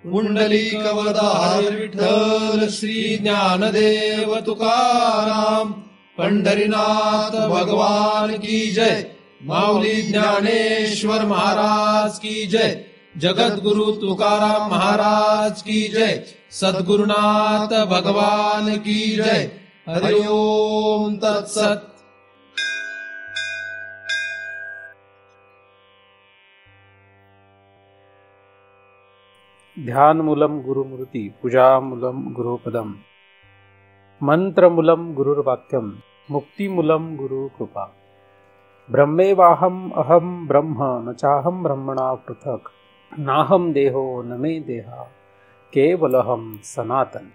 पुंडलिकवरदार विठ्ठल श्री ज्ञानदेव तुकाराम, पंढरीनाथ भगवान की जय, माऊली ज्ञानेश्वर महाराज की जय, जगद्गुरु तुकाराम महाराज की जय, सद्गुरुनाथ भगवान की जय। हरि ओम तत्सत। ध्यानमूलं गुरुमूर्ति, पूजामूलं गुरुपदम, मंत्रमूलं गुरुर्वाक्यम, मुक्तिमूलं गुरुकृपा। ब्रह्मेवाहम अहम ब्रह्म न चाहम ब्रह्मणा पृथक, नाहम देहो न मे देहा केवलहम सनातन।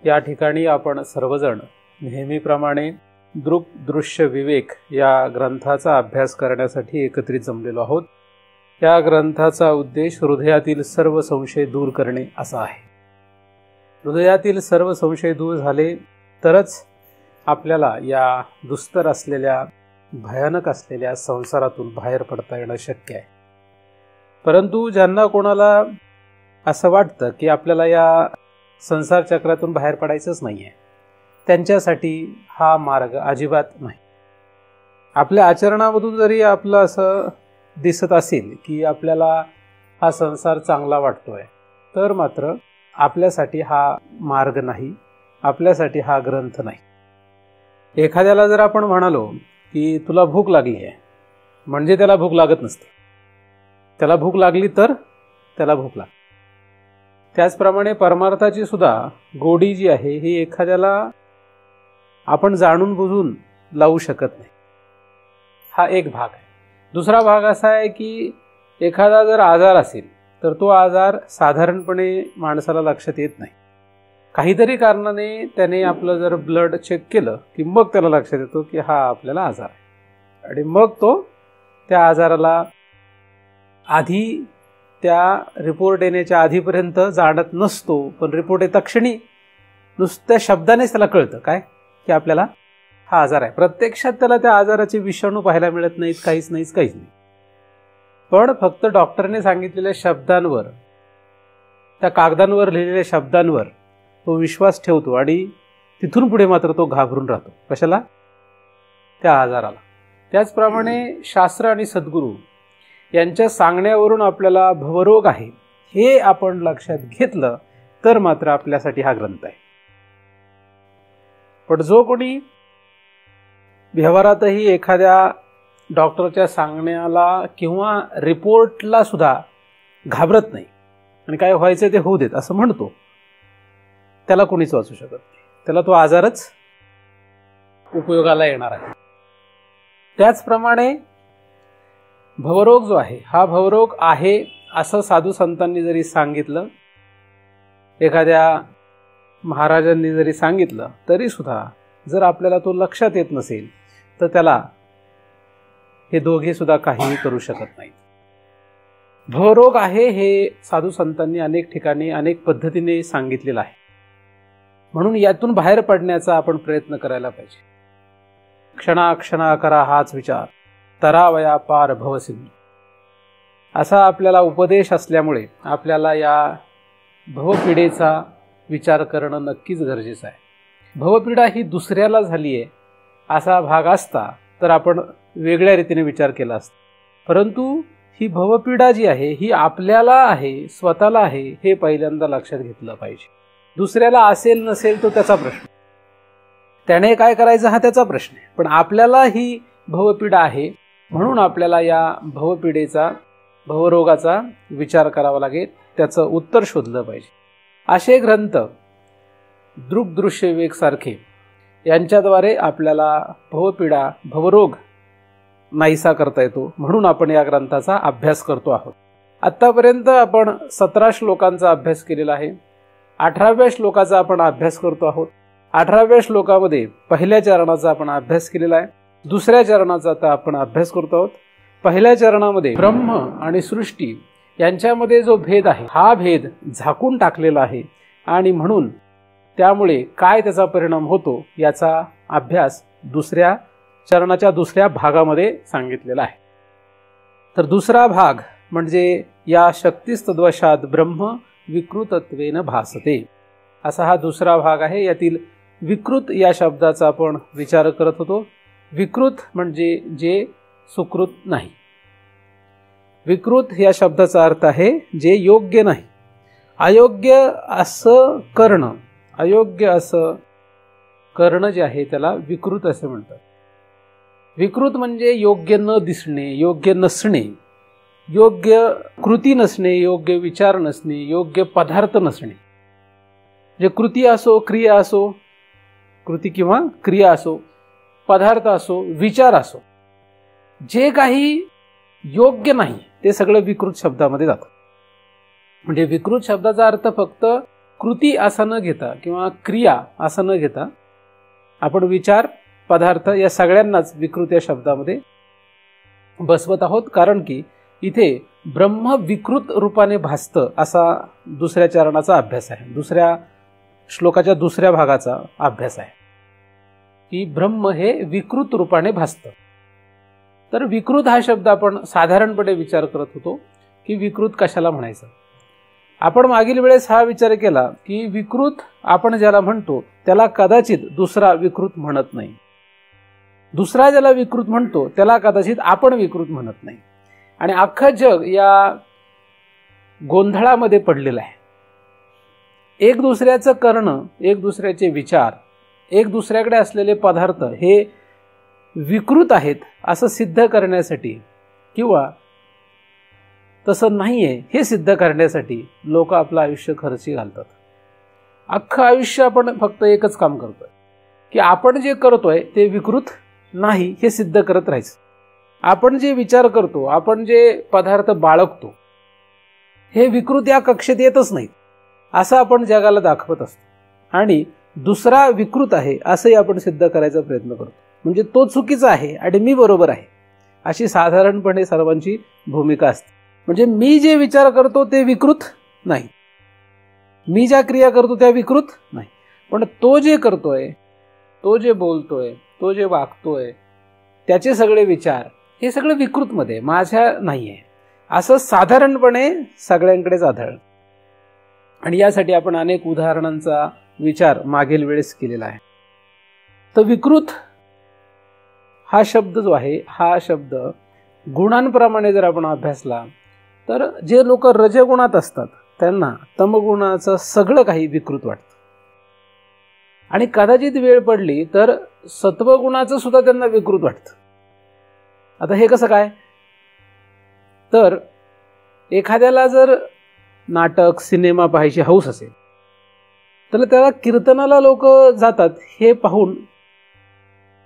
या ठिकाणी आपण सर्वजण नेहमीप्रमाणे दृक् दृश्य विवेक या ग्रंथाचा अभ्यास करण्यासाठी एकत्रित जमलेलो आहोत। या ग्रंथाचा उद्देश हृदयातील सर्व संशय दूर करणे असा आहे। हृदयातील सर्व संशय दूर झाले तरच आपल्याला या दुस्तर असलेल्या भयानक असलेल्या संसारातून बाहेर पडता येणं शक्य आहे। परंतु ज्यांना कोणाला असं वाटतं की आपल्याला या संसार चक्रातून बाहेर पडायचंच नाहीये, त्यांच्यासाठी हा मार्ग अजिबात नाही। आपल्या आचरणामधून जरी आपलं असं दिसत असेल की आपल्याला हा संसार चांगला वाटतोय, तर मात्र आपल्यासाठी हा मार्ग नाही, आपल्यासाठी हा ग्रंथ नाही। एखाद्याला जर आपण म्हणालो की तुला भूक लागली आहे, म्हणजे त्याला भूक लागत नसते, त्याला भूक लागली तर त्याला भूक लागते। त्याचप्रमाणे परमार्थाची सुद्धा गोडी जी आहे ही एखाद्याला आपण जाणून बुजून लावू शकत नाही। हा एक भाग आहे। दुसरा भाग असा आहे की एखादा जर आजार असेल तर तो आजार साधारणपणे माणसाला लक्षात येत नाही। काहीतरी कारणाने त्याने आपलं जर ब्लड चेक केलं की मग त्याला लक्षात येतो की हा आपल्याला आजार आहे, आणि मग तो त्या आजाराला आधी त्या रिपोर्ट येण्याच्या आधीपर्यंत जाणत नसतो, पण रिपोर्ट येता क्षणी नुसत्या शब्दानेच त्याला कळतं काय की आपल्याला हा आजार आहे। प्रत्यक्षात त्याला त्या आजाराचे विषाणू पाहायला मिळत नाहीत, काहीच नाही। पण फक्त डॉक्टरने सांगितलेल्या शब्दांवर, त्या कागदांवर लिहिलेल्या शब्दांवर तो विश्वास ठेवतो आणि तिथून पुढे मात्र तो घाबरून राहतो। कशाला? त्या आजाराला। त्याचप्रमाणे शास्त्र आणि सद्गुरू यांच्या सांगण्यावरून आपल्याला भवरोग आहे हे आपण लक्षात घेतलं तर मात्र आपल्यासाठी हा ग्रंथ आहे। पण जो कोणी व्यवहारातही एखाद्या डॉक्टरच्या सांगण्याला किंवा रिपोर्टला सुद्धा घाबरत नाही आणि काय व्हायचं ते होऊ देत असं म्हणतो, त्याला कोणीच वाचू शकत नाही, त्याला तो आजारच उपयोगाला येणार आहे। त्याचप्रमाणे भवरोग जो आहे हा भवरोग आहे असं साधू संतांनी जरी सांगितलं, एखाद्या महाराजांनी जरी सांगितलं, तरी सुद्धा जर आपल्याला तो लक्षात येत नसेल तर त्याला हे दोघे सुद्धा काहीही करू शकत नाहीत। भवरोग आहे हे साधू संतांनी अनेक ठिकाणी अनेक पद्धतीने सांगितलेलं आहे, म्हणून यातून बाहेर पडण्याचा आपण प्रयत्न करायला पाहिजे। क्षणाक्षणा करा हाच विचार, तरावया पार भवसिंधू, असा आपल्याला उपदेश असल्यामुळे आपल्याला या भवपिढेचा विचार करणं नक्कीच गरजेचं आहे। भवपिढा ही दुसऱ्याला झाली आहे असा भाग असता तर आपण वेगळ्या रीतीने विचार केला असता, परंतु ही भवपिढा जी आहे ही आपल्याला आहे, स्वतःला आहे, हे पहिल्यांदा लक्षात घेतलं पाहिजे। दुसऱ्याला असेल नसेल तो त्याचा प्रश्न, त्याने काय करायचं हा त्याचा प्रश्न आहे, पण आपल्याला ही भवपिढा आहे म्हणून आपल्याला या भवपिढेचा, भवरोगाचा विचार करावा लागेल, त्याचं उत्तर शोधलं पाहिजे। असे ग्रंथ दृक् दृश्य विवेक सारखे यांच्याद्वारे आपल्याला भवपिढा, भवरोग नाहीसा करता येतो, म्हणून आपण या ग्रंथाचा अभ्यास करतो आहोत। आतापर्यंत आपण 17 श्लोकांचा अभ्यास केलेला आहे। 18व्या श्लोकाचा आपण अभ्यास करतो आहोत। 18व्या श्लोकामध्ये पहिल्या चरणाचा आपण अभ्यास केलेला आहे, दुसऱ्या चरणाचा आता आपण अभ्यास करतो आहोत। पहिल्या चरणामध्ये ब्रह्म आणि सृष्टी यांच्यामध्ये जो भेद आहे हा भेद झाकून टाकलेला आहे, आणि म्हणून त्यामुळे काय त्याचा परिणाम होतो याचा अभ्यास दुसऱ्या चरणाच्या दुसऱ्या भागामध्ये सांगितलेला आहे। तर दुसरा भाग म्हणजे या शक्तिस्तद्वशात ब्रह्म विकृतत्वेन भासते. असा हा दुसरा भाग आहे. यातील विकृत या शब्दाचा आपण विचार करत होतो. विकृत म्हणजे जे सुकृत नाही. विकृत या शब्दाचा अर्थ आहे जे योग्य नाही. अयोग्य असं करणं, अयोग्य असं करणं जे आहे त्याला विकृत असे म्हणतात. विकृत म्हणजे योग्य न दिसणे, योग्य नसणे, योग्य कृती नसणे, योग्य विचार नसणे, योग्य पदार्थ नसणे. जे कृती असो, क्रिया असो, कृती किंवा क्रिया असो, पदार्थ असो, विचार असो, जे काही योग्य नाही ते सगळं विकृत शब्दामध्ये जातं. म्हणजे विकृत शब्दाचा अर्थ फक्त कृती असं न घेता किंवा क्रिया असं न घेता आपण विचार, पदार्थ या सगळ्यांनाच विकृत या शब्दामध्ये बसवत आहोत. कारण की इथे ब्रह्म विकृत रूपाने भासतं असा दुसऱ्या चरणाचा अभ्यास आहे, दुसऱ्या श्लोकाच्या दुसऱ्या भागाचा अभ्यास आहे की ब्रह्म हे विकृत रूपाने भासतं. तर विकृत हा शब्द आपण साधारणपणे विचार करत होतो की विकृत कशाला म्हणायचं. आपण मागील वेळेस हा विचार केला की विकृत आपण ज्याला म्हणतो त्याला कदाचित दुसरा विकृत म्हणत नाही, दुसरा ज्याला विकृत म्हणतो त्याला कदाचित आपण विकृत म्हणत नाही. आणि अख्खं जग या गोंधळामध्ये पडलेलं आहे. एक दुसऱ्याचं करणं, एक दुसऱ्याचे विचार, एक दुसऱ्याकडे असलेले पदार्थ हे विकृत आहेत असं सिद्ध करण्यासाठी किंवा तसं नाहीये हे सिद्ध करण्यासाठी लोक आपलं आयुष्य खर्ची घालतात. अख्खं आयुष्य आपण फक्त एकच काम करतोय की आपण जे करतोय ते विकृत नाही हे सिद्ध करत राहायचं. आपण जे विचार करतो, आपण जे पदार्थ बाळगतो हे विकृत या कक्षेत येतच नाहीत असं आपण जगाला दाखवत असतो. आणि दुसरा विकृत आहे असंही आपण सिद्ध करायचा प्रयत्न करतो. म्हणजे तो चुकीचा आहे आणि मी बरोबर आहे अशी साधारणपणे सर्वांची भूमिका असते. म्हणजे मी जे विचार करतो ते विकृत नाही, मी ज्या क्रिया करतो त्या विकृत नाही, पण तो जे करतोय, तो जे बोलतोय, तो जे वागतोय त्याचे सगळे विचार हे सगळे विकृतमध्ये, माझ्या नाही आहे असं साधारणपणे सगळ्यांकडेच आढळलं. आणि यासाठी आपण अनेक उदाहरणांचा विचार मागील वेळेस केलेला आहे. तर विकृत हा शब्द जो आहे, हा शब्द गुणांप्रमाणे जर आपण अभ्यासला तर जे लोक रजगुणात असतात त्यांना तमगुणाचं सगळं काही विकृत वाटतं. आणि कदाचित वेळ पडली तर सत्वगुणाचं सुद्धा त्यांना विकृत वाटतं. आता हे कसं काय? तर एखाद्याला जर नाटक, सिनेमा पाहायची हौस असेल तर त्याला कीर्तनाला लोक जातात हे पाहून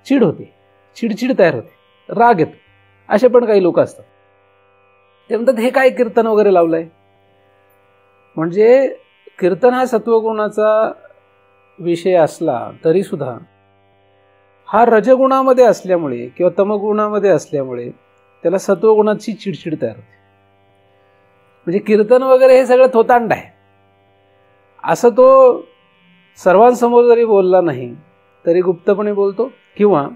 चिड होते, चिडचिड तयार होते, राग येतो. असे पण काही लोक असतात. ते म्हणतात हे काय कीर्तन वगैरे लावलंय. म्हणजे कीर्तन हा सत्वगुणाचा विषय असला तरी सुद्धा हा रजगुणामध्ये असल्यामुळे किंवा तमगुणामध्ये असल्यामुळे त्याला सत्वगुणाची चिडचिड तयार होते. म्हणजे कीर्तन वगैरे हे सगळं थोतांड आहे असं तो सर्वांसमोर जरी बोलला नाही तरी गुप्तपणे बोलतो किंवा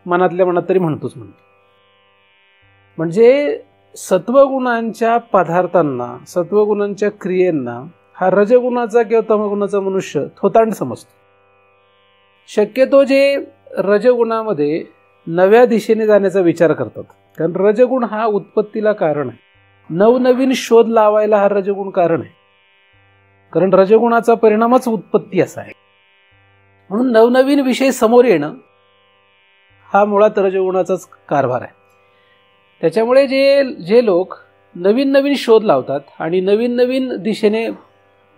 मनातल्या मनात तरी म्हणतोच म्हणतो. म्हणजे सत्वगुणांच्या पदार्थांना, सत्वगुणांच्या क्रियेंना हा रजगुणाचा किंवा तमगुणाचा मनुष्य थोतांड समजतो. शक्यतो जे रजगुणामध्ये नव्या दिशेने जाण्याचा विचार करतात, कारण रजगुण हा उत्पत्तीला कारण आहे. नवनवीन शोध लावायला हा रजगुण कारण आहे, कारण रजगुणाचा परिणामच उत्पत्ती असा आहे. म्हणून नवनवीन विषय समोर येणं हा मुळात रजगुणाचाच कारभार आहे. त्याच्यामुळे जे लोक नवीन नवीन शोध लावतात आणि नवीन नवीन दिशेने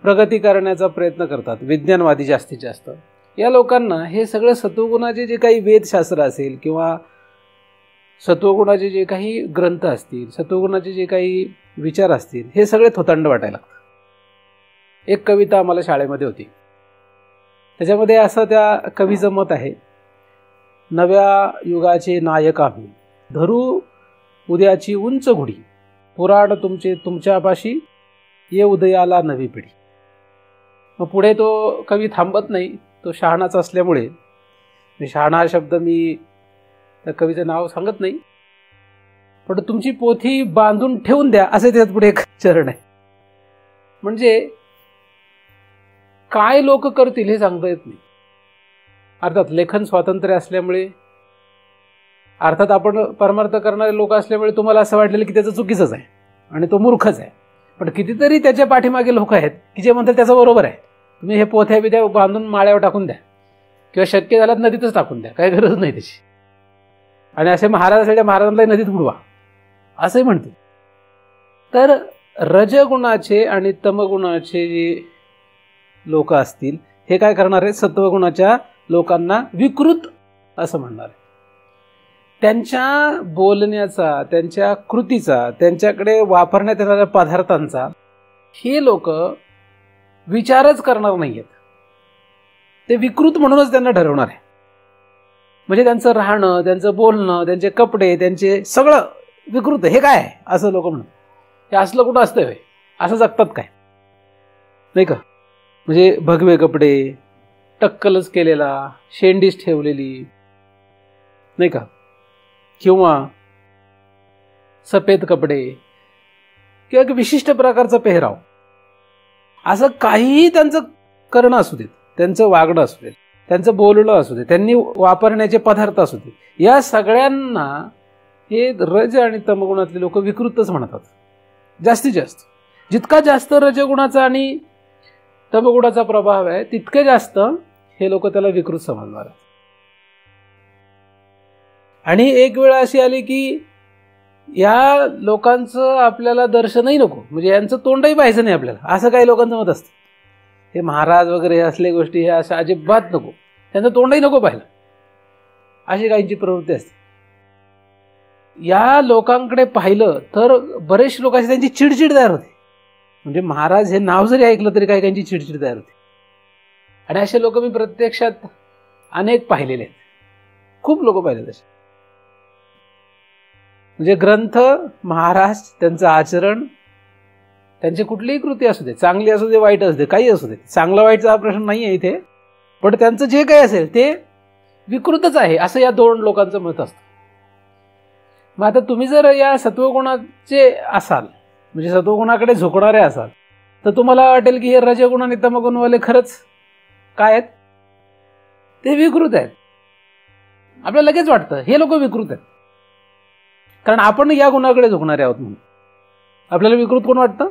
प्रगती करण्याचा प्रयत्न करतात, विज्ञानवादी जास्तीत जास्त, या लोकांना हे सगळं सत्वगुणाचे जे काही वेदशास्त्र असेल किंवा सत्वगुणाचे जे काही ग्रंथ असतील, सत्वगुणाचे जे काही विचार असतील, हे सगळे थोतांड वाटायला लागतात. एक कविता आम्हाला शाळेमध्ये होती, त्याच्यामध्ये असं त्या कवीचं मत आहे, नव्या युगाचे नायक आम्ही, धरू उद्याची उंच घोडी, पुराण तुमचे तुमच्यापाशी, ये उदयाला नवी पिढी. मग पुढे तो कवी थांबत नाही, तो शहाणाच असल्यामुळे, शहाणा हा शब्द मी त्या कवीचं नाव सांगत नाही, पण तुमची पोथी बांधून ठेवून द्या असे त्यात पुढे एक चरण आहे. म्हणजे काय लोक करतील हे सांगता येत नाही. अर्थात लेखन स्वातंत्र्य असल्यामुळे, अर्थात आपण परमार्थ करणारे लोक असल्यामुळे तुम्हाला असं वाटलेलं की त्याचं चुकीचंच आहे आणि तो मूर्खच आहे. पण कितीतरी त्याच्या पाठीमागे लोक आहेत की जे म्हणतात त्याचं बरोबर आहे. तुम्ही हे पोथ्या बिथ्या बांधून माळ्यावर टाकून द्या किंवा शक्य झाल्यात नदीतच टाकून द्या, काही गरज नाही त्याची. आणि असे महाराज असेल त्या महाराजांना नदीत बुडवा असंही म्हणते. तर रजगुणाचे आणि तमगुणाचे जे लोक असतील हे काय करणार आहे, सत्वगुणाच्या लोकांना विकृत असं म्हणणार आहे. त्यांच्या बोलण्याचा, त्यांच्या कृतीचा, त्यांच्याकडे वापरण्यात येणाऱ्या पदार्थांचा हे लोक विचारच करणार नाहीयेत. ते विकृत म्हणूनच त्यांना ठरवणार आहे. म्हणजे त्यांचं राहणं, त्यांचं बोलणं, त्यांचे कपडे, त्यांचे सगळं विकृत. हे काय आहे असं लोक म्हणतात. हे असलं कुठं असतं होय, असं जगतात काय, नाही का. म्हणजे भगवे कपडे, टक्कलच केलेला, शेंडीच ठेवलेली, नाही का, किंवा सफेद कपडे किंवा एक विशिष्ट प्रकारचा पेहराव, असं काहीही त्यांचं करणं असू देत, त्यांचं वागणं असू देत, त्यांचं बोलणं असू दे, त्यांनी वापरण्याचे पदार्थ असू दे, या सगळ्यांना हे रज आणि तमगुणातले लोक विकृतच म्हणतात. जास्तीत जास्त जितका जास्त रजगुणाचा आणि तमगुणाचा प्रभाव आहे तितके जास्त हे लोक त्याला विकृत समजणार आहेत. आणि एक वेळ अशी आली की या लोकांचं आपल्याला दर्शनही नको, म्हणजे यांचं तोंडही पाहायचं नाही आपल्याला, असं काही लोकांचं मत असतं. हे महाराज वगैरे हे असल्या गोष्टी हे असं अजिबात नको, त्यांचं तोंडही नको पाहिलं, अशी काहींची प्रवृत्ती असते. या लोकांकडे पाहिलं तर बरेच लोकांची त्यांची चिडचिड तयार होते. म्हणजे महाराज हे नाव जरी ऐकलं तरी काही काहींची चिडचिड तयार होते. आणि असे लोक मी प्रत्यक्षात अनेक पाहिलेले आहेत, खूप लोक पाहिले तसे. म्हणजे ग्रंथ, महाराज, त्यांचं आचरण, त्यांची कुठलीही कृती असू दे, चांगली असू दे, वाईट असू दे, काही असू दे, चांगला वाईटचा हा प्रश्न नाही आहे इथे, पण त्यांचं जे काही असेल ते विकृतच आहे असं या दोन लोकांचं मत असतं. मग आता तुम्ही जर या सत्वगुणाचे असाल, म्हणजे सत्वगुणाकडे झुकणारे असाल, तर तुम्हाला वाटेल की हे रजगुण आणि तमगुणवाले खरंच काय आहेत, ते विकृत आहेत. आपल्याला लगेच वाटतं हे लोक विकृत आहेत, कारण आपण या गुणाकडे झुकणारे आहोत म्हणून आपल्याला विकृत कोण वाटतं,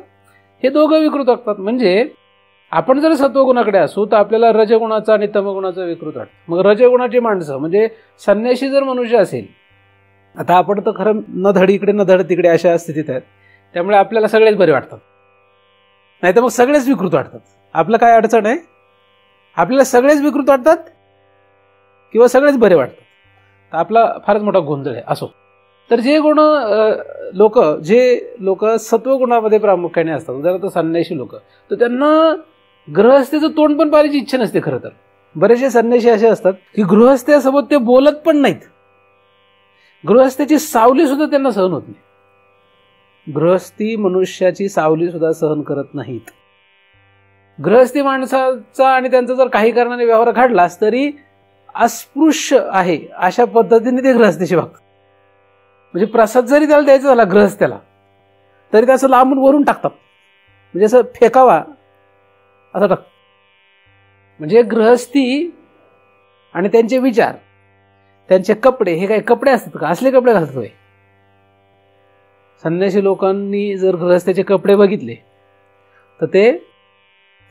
हे दोघं विकृत वाटतात. म्हणजे आपण जर सत्वगुणाकडे असू तर आपल्याला रजगुणाचा आणि तमगुणाचा विकृत वाटतं. मग रजगुणाची माणसं म्हणजे संन्याशी जर मनुष्य असेल, आता आपण तर खरं न धड इकडे न धड तिकडे अशा स्थितीत आहेत, त्यामुळे आपल्याला सगळेच बरे वाटतात, नाही तर मग सगळेच विकृत वाटतात. आपलं काय अडचण आहे, आपल्याला सगळेच विकृत वाटतात किंवा सगळेच बरे वाटतात, तर आपला फारच मोठा गोंधळ आहे. असो, तर जे लोक सत्वगुणामध्ये प्रामुख्याने असतात, उदाहरणार्थ संन्याशी लोक, तर त्यांना गृहस्थेचं तोंड पण पाहायची इच्छा नसते. खरं तर बरेचसे संन्याशी असे असतात की गृहस्थ्यासोबत ते बोलत पण नाहीत, गृहस्थ्याची सावली सुद्धा त्यांना सहन होत नाही. गृहस्थी मनुष्याची सावली सुद्धा सहन करत नाहीत. गृहस्थी माणसाचा आणि त्यांचा जर काही कारणाने व्यवहार घडलाच तरी अस्पृश्य आहे अशा पद्धतीने ते गृहस्थीशी वागतात. म्हणजे प्रसाद जरी त्याला द्यायचा झाला गृहस्थ्याला तरी त्याचं लांबून वरून टाकतात, म्हणजे असं फेकावा असं टाकतात. म्हणजे गृहस्थी आणि त्यांचे विचार, त्यांचे कपडे, हे काही कपडे असतात का, असले कपडे घालतात होय. संन्यासी लोकांनी जर गृहस्थ्याचे कपडे बघितले तर ते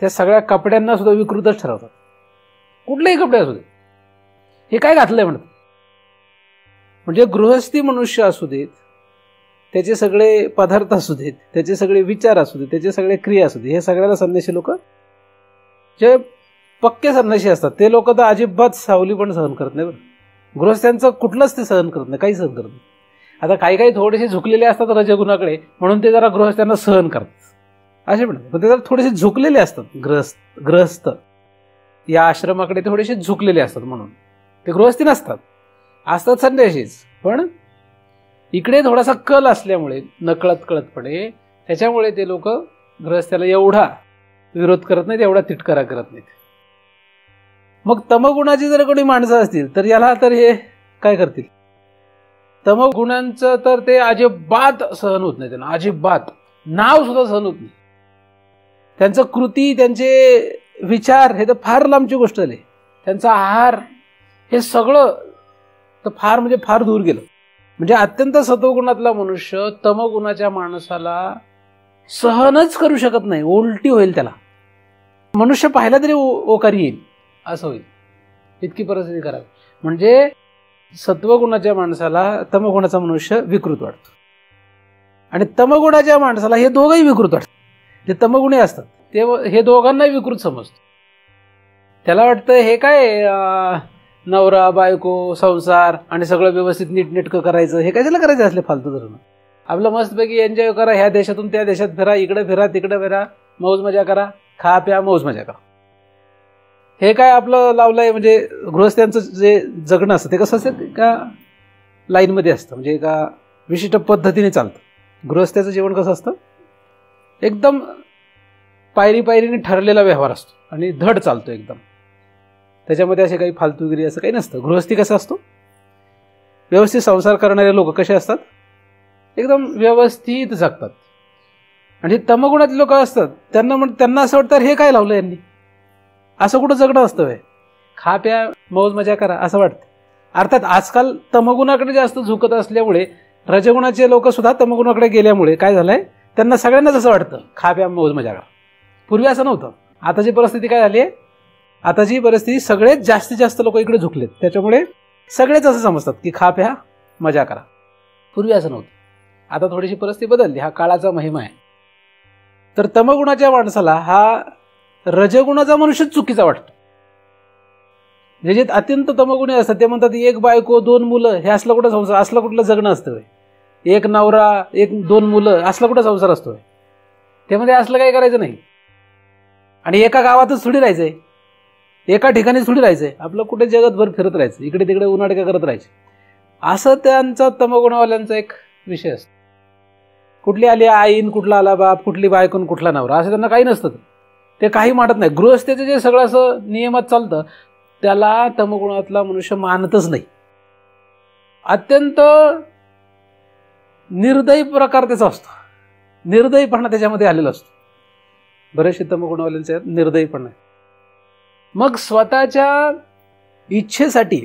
त्या सगळ्या कपड्यांना सुद्धा विकृतच ठरवतात. कुठलेही कपडे असू दे, हे काय घातलंय म्हणतात. म्हणजे गृहस्थी मनुष्य असू देत, त्याचे सगळे पदार्थ असू देत, त्याचे सगळे विचार असू देत, त्याचे सगळे क्रिया असू देत, हे सगळ्याला संन्यासी लोक, जे पक्के संन्यासी असतात ते लोक तर अजिबात सावली पण सहन करत नाही. बरं, गृहस्थ्यांचं कुठलंच ते सहन करत नाही, काही सहन करत नाही. आता काही काही थोडेसे झुकलेले असतात रजगुणाकडे म्हणून ते जरा गृहस्थ्यांना सहन करतात असे म्हणतात, पण ते जरा थोडेसे झुकलेले असतात. गृहस्थ या आश्रमाकडे थोडेसे झुकलेले असतात म्हणून ते गृहस्थी नसतात, असतात संन्याशीच, पण इकडे थोडासा कल असल्यामुळे नकळत कळतपणे त्याच्यामुळे ते लोक गृहस्थ्याला एवढा विरोध करत नाहीत, एवढा तिटकारा करत नाहीत. मग तमगुणाची जर कोणी माणसं असतील तर याला तर हे काय करतील, तमगुणांचं तर ते अजिबात सहन होत नाही, त्यांना अजिबात नाव सुद्धा सहन होत नाही. त्यांचं कृती, त्यांचे विचार हे तर फार लांबची गोष्ट झाली. त्यांचा आहार हे सगळं तर फार म्हणजे फार दूर गेलं. म्हणजे अत्यंत सत्वगुणातला मनुष्य तमगुणाच्या माणसाला सहनच करू शकत नाही, उलटी होईल त्याला. मनुष्य पाहिला तरी ओकारी येईल असं होईल, इतकी परिस्थिती खराब. म्हणजे सत्वगुणाच्या माणसाला तमगुणाचा मनुष्य विकृत वाटतो आणि तमगुणाच्या माणसाला हे दोघंही विकृत वाटतात. जे तमगुणी असतात ते हे दोघांनाही विकृत समजतो. त्याला वाटतं हे काय नवरा बायको संसार आणि सगळं व्यवस्थित नीटनेटकं करायचं, हे काय त्याला करायचं असले फालतू धरणं. आपलं मस्तपैकी एन्जॉय करा, ह्या देशातून त्या देशात फिरा, इकडे फिरा तिकडे फिरा, मौज मजा करा, खा प्या मौज मजा करा. हे काय आपलं लावलंय. म्हणजे गृहस्थ्यांचं जे जगणं असतं ते कसं असतं, एका लाईनमध्ये असतं, म्हणजे एका विशिष्ट पद्धतीने चालतं. गृहस्थ्याचं जीवन कसं असतं, एकदम पायरी पायरीने ठरलेला व्यवहार असतो आणि धड चालतो एकदम. त्याच्यामध्ये असे काही फालतूगिरी असं काही नसतं. गृहस्थी कसं असतो, व्यवस्थित संसार करणारे लोक कसे असतात, एकदम व्यवस्थित जगतात. आणि तमगुणातले लोक असतात त्यांना असं वाटतं हे काय लावलं यांनी, असं कुठं जगणं असतं व्हय, खा प्या मौज मजा करा असं वाटतं. अर्थात आजकाल तमगुणाकडे जास्त झुकत असल्यामुळे रजगुणाचे लोक सुद्धा तमगुणाकडे गेल्यामुळे काय झालंय, त्यांना सगळ्यांनाच असं वाटतं खा प्या मौज मजा करा. पूर्वी असं नव्हतं. आताची परिस्थिती काय झाली आहे, आताची परिस्थिती सगळेच जास्तीत जास्त लोक इकडे झुकलेत, त्याच्यामुळे सगळेच असं समजतात की खा प्या मजा करा. पूर्वी असं नव्हतं. आता थोडीशी परिस्थिती बदलली, हा काळाचा महिमा आहे. तर तमगुणाच्या माणसाला हा रजगुणाचा मनुष्य चुकीचा वाटतो. जे अत्यंत तमगुणी असतात ते म्हणतात एक बायको 2 मुलं, हे असलं कुठं संसार, असलं कुठलं जगणं असतं, एक नवरा 1-2 मुलं असला कुठं संसार असतोय. ते म्हणजे असलं काही करायचं नाही आणि एका गावातच थोडी राहायचंय, एका ठिकाणीच थोडी राहायचंय, आपलं कुठे जगतभर फिरत राहायचं, इकडे तिकडे उन्हाडक्या करत राहायचे, असं त्यांचा तमगुणावाल्यांचा एक विषय असतो. कुठली आली आईन, कुठला आला बाप, कुठली बायकोन, कुठला नवरा, असं त्यांना काही नसतं. ते काही मानत नाही. गृहस्थेचं जे सगळं असं नियमात चालतं त्याला तमगुणातला मनुष्य मानतच नाही. अत्यंत निर्दयी प्रकार त्याचा असतो, निर्दयीपणा त्याच्यामध्ये आलेला असतो. बरेचसे तमगुणवाल्यांचे निर्दयीपणा आहे. मग स्वतःच्या इच्छेसाठी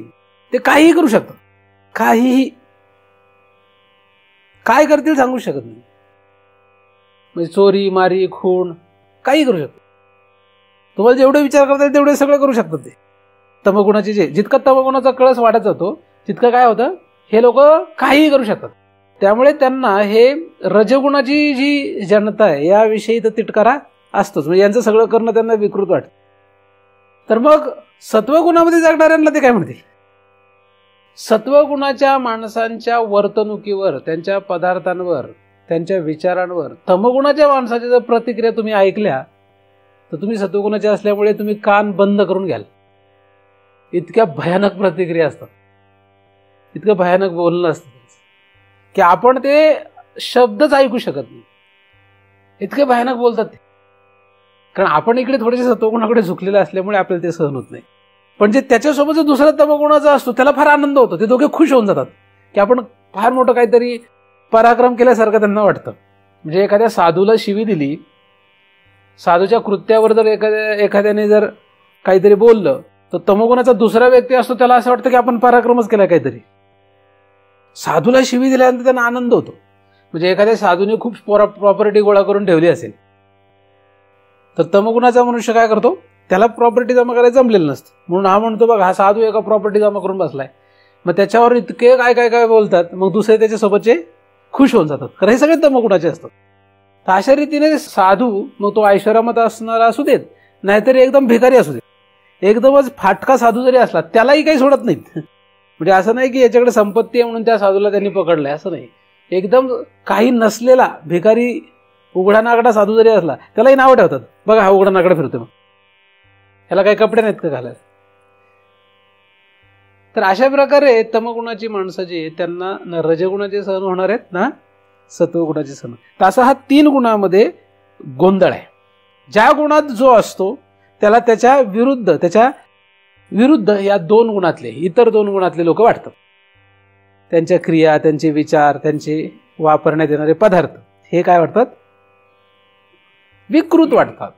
ते काहीही करू शकतात, काहीही. काय करतील सांगू शकत नाही. म्हणजे चोरी मारी खून काही करू शकतात. तुम्हाला जेवढे विचार करता येईल तेवढे सगळं करू शकतात ते तमगुणाचे. जितका तमगुणाचा कळस वाढत जातो तितकं काय होतं, हे लोक काहीही करू शकतात. त्यामुळे त्यांना हे रजगुणाची जी जनता आहे याविषयी तर तिटकारा असतोच. म्हणजे यांचं सगळं करणं त्यांना विकृत वाटतं. तर मग सत्वगुणामध्ये जगणाऱ्यांना ते काय म्हणतील, सत्वगुणाच्या माणसांच्या वर्तणुकीवर, त्यांच्या पदार्थांवर, त्यांच्या विचारांवर तमगुणाच्या माणसाच्या जर प्रतिक्रिया तुम्ही ऐकल्या तर तुम्ही सत्वगुणाचे असल्यामुळे तुम्ही कान बंद करून घ्याल. इतक्या भयानक प्रतिक्रिया असतात, इतकं भयानक बोलणं असतं की आपण ते शब्दच ऐकू शकत नाही, इतके भयानक बोलतात ते. कारण आपण इकडे थोडेसे सत्वगुणाकडे झुकलेले असल्यामुळे आपल्याला ते सहन होत नाही. पण जे त्याच्यासोबत जो दुसरा तमगुणाचा असतो त्याला फार आनंद होतो. ते दोघे खुश होऊन जातात की आपण फार मोठं काहीतरी पराक्रम केल्यासारखं त्यांना वाटतं. म्हणजे एखाद्या साधूला शिवी दिली, साधूच्या कृत्यावर जर एखाद्याने जर काहीतरी बोललं तर तमगुणाचा दुसरा व्यक्ती असतो त्याला असं वाटतं की आपण पराक्रमच केला काहीतरी. साधूला शिवी दिल्यानंतर त्यांना आनंद होतो. म्हणजे एखाद्या साधूने खूप प्रॉपर्टी गोळा करून ठेवली असेल तर तमगुणाचा मनुष्य काय करतो, त्याला प्रॉपर्टी जमा करायला जमलेलं नसतं म्हणून हा म्हणतो बघ हा साधू एका प्रॉपर्टी जमा करून बसलाय. मग त्याच्यावर इतके काय काय काय बोलतात, मग दुसरे त्याच्यासोबतचे खुश होऊन जातात. कारण हे सगळे तमगुणाचे असतात. तर अशा रीतीने साधू, मग तो ऐश्वर्यामध्ये असणारा असू देत नाहीतरी एकदम भिकारी असू देत, एकदमच फाटका साधू जरी असला त्यालाही काही सोडत नाहीत. म्हणजे असं नाही की याच्याकडे संपत्ती आहे म्हणून त्या साधूला त्यांनी पकडलंय, असं नाही. एकदम काही नसलेला भिकारी उघडा नागडा साधू जरी असला त्यालाही नावं ठेवतात, बघा हा उघडा नागडा फिरतो, मग ह्याला काही कपडे नाहीत का घालायला. तर अशा प्रकारे तमगुणाची माणसं जी त्यांना ना रजगुणाचे सहन होणार आहेत ना सत्वगुणाचे सहन. तसा हा 3 गुणामध्ये गोंधळ आहे. ज्या गुणात जो असतो त्याला त्याच्या विरुद्ध या 2 गुणातले, इतर 2 गुणातले लोक वाटतात. त्यांच्या क्रिया, त्यांचे विचार, त्यांचे वापरण्यात येणारे पदार्थ हे काय वाटतात, विकृत वाटतात.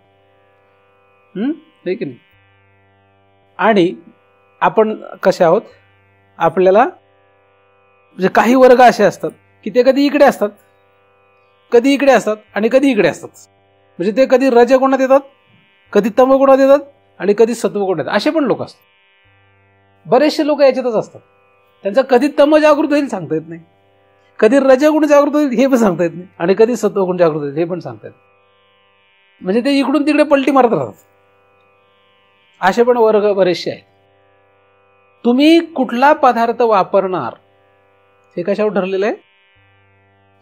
आहे की नाही? आणि आपण कसे आहोत, आपल्याला म्हणजे काही वर्ग असे असतात की ते कधी इकडे असतात, कधी इकडे असतात आणि कधी इकडे असतात. म्हणजे ते कधी रजगुणात येतात, कधी तमगुणात येतात आणि कधी सत्वगुणात येतात. असे पण लोक असतात. बरेचसे लोक याच्यातच असतात. त्यांचा कधी तम जागृत होईल सांगता येत नाही, कधी रजगुण जागृत होईल हे पण सांगता येत नाही, आणि कधी सत्वगुण जागृत होईल हे पण सांगता येत नाही. म्हणजे ते इकडून तिकडे पलटी मारत राहतात. असे पण वर्ग बरेचसे आहेत. तुम्ही कुठला पदार्थ वापरणार हे कशावर ठरलेलं आहे?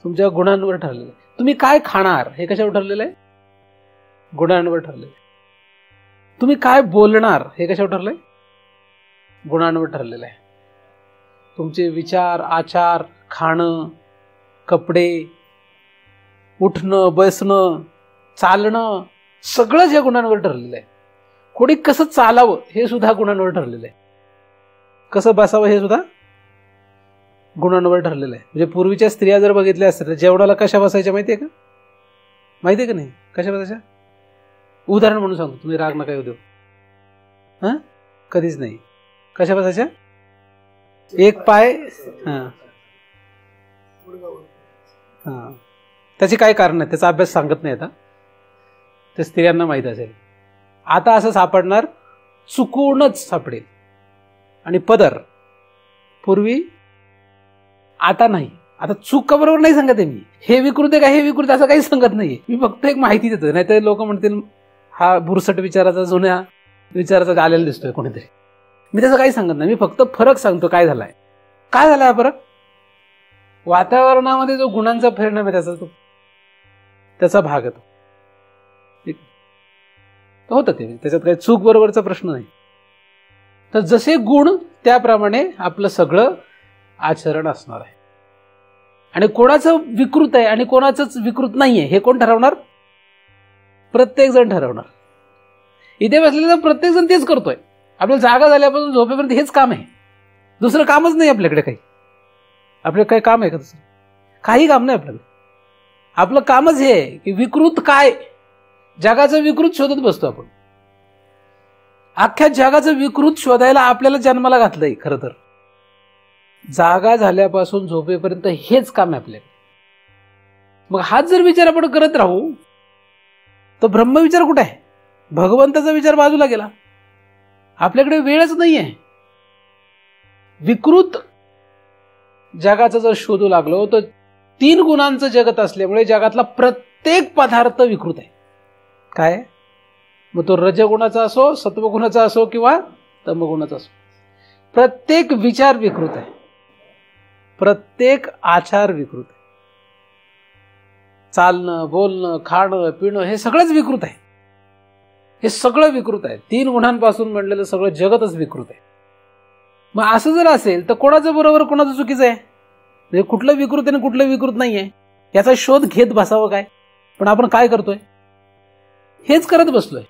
तुमच्या गुणांवर ठरलेलं आहे. तुम्ही काय खाणार हे कशावर ठरलेलं आहे? गुणांवर ठरलेलं आहे. तुम्ही काय बोलणार हे कशावर ठरलंय? गुणांवर ठरलेलं आहे. तुमचे विचार, आचार, खाणं, कपडे, उठणं, बसणं, चालणं सगळं ज्या गुणांवर ठरलेलं आहे. कोणी कसं चालावं हे सुद्धा गुणांवर ठरलेलं आहे. कसं बसावं हे सुद्धा गुणांवर ठरलेलं आहे. म्हणजे पूर्वीच्या स्त्रिया जर बघितल्या असतात तर जेवणाला कशा बसायच्या माहिती आहे का? माहिती आहे का नाही? कशा बसायच्या? उदाहरण म्हणून सांगतो, तुम्ही राग नका येऊ देऊ. हां, कधीच नाही. कशा बसायच्या? एक पाय, हां हां, त्याचे काय कारण आहे त्याचा अभ्यास सांगत नाही आता, ते स्त्रियांना माहीत असेल. आता असं सापडणार, चुकूनच सापडेल. आणि पदर पूर्वी, आता नाही. आता चूक बरोबर नाही सांगत आहे मी, हे विकृत आहे का हे विकृत असं काही सांगत नाहीये. मी फक्त एक माहिती देतोय. नाही तर लोक म्हणतील हा बुरसट विचाराचा, जुन्या विचाराचा आलेला दिसतोय कोणीतरी. मी त्याचं काही सांगत नाही, मी फक्त फरक सांगतो. काय झालाय, काय झालाय फरक? वातावरणामध्ये जो गुणांचा परिणाम आहे त्याचा भाग येतो. होतं ते, त्याच्यात काही चूक बरोबरचा प्रश्न नाही. तर जसे गुण त्याप्रमाणे आपलं सगळं आचरण असणार आहे. आणि कोणाचं विकृत आहे आणि कोणाचंच विकृत नाहीये हे कोण ठरवणार? प्रत्येक जण ठरवणार. इथे बसलेला प्रत्येक जण तेच करतोय. आपल्याला जागा झाल्यापासून झोपेपर्यंत हेच काम आहे, दुसरं कामच नाही आपल्याकडे. काही आपल्याकडे काही काम आहे का दुसरं? काही काम नाही आपल्याकडे. आपलं कामच हे आहे की विकृत काय, जगाचं विकृत शोधत बसतो आपण. अख्ख्या जगाचं विकृत शोधायला आपल्याला जन्माला घातलंय. खरं तर जागा झाल्यापासून झोपेपर्यंत हेच काम आहे आपल्याकडे. मग हाच जर विचार आपण करत राहू तर ब्रह्मविचार कुठे आहे? भगवंताचा विचार बाजूला गेला. आपल्याकडे वेळच नाहीये. विकृत जगाचं जर शोधू लागलो तर 3 गुणांचं जगत असल्यामुळे जगातला प्रत्येक पदार्थ विकृत आहे. काय? मग तो रजगुणाचा असो, सत्वगुणाचा असो किंवा तमगुणाचा असो, प्रत्येक विचार विकृत आहे, प्रत्येक आचार विकृत आहे. चालणं, बोलणं, खाणं, पिणं हे सगळंच विकृत आहे. हे सगळं विकृत आहे. 3 गुणांपासून म्हणलेलं सगळं जगतच विकृत आहे. मग असं जर असेल तर कोणाचं बरोबर कोणाचं चुकीचं आहे? म्हणजे कुठलं विकृत आहे आणि कुठलं विकृत नाहीये याचा शोध घेत बसावं काय? पण आपण काय करतोय? हेच करत बसलोय.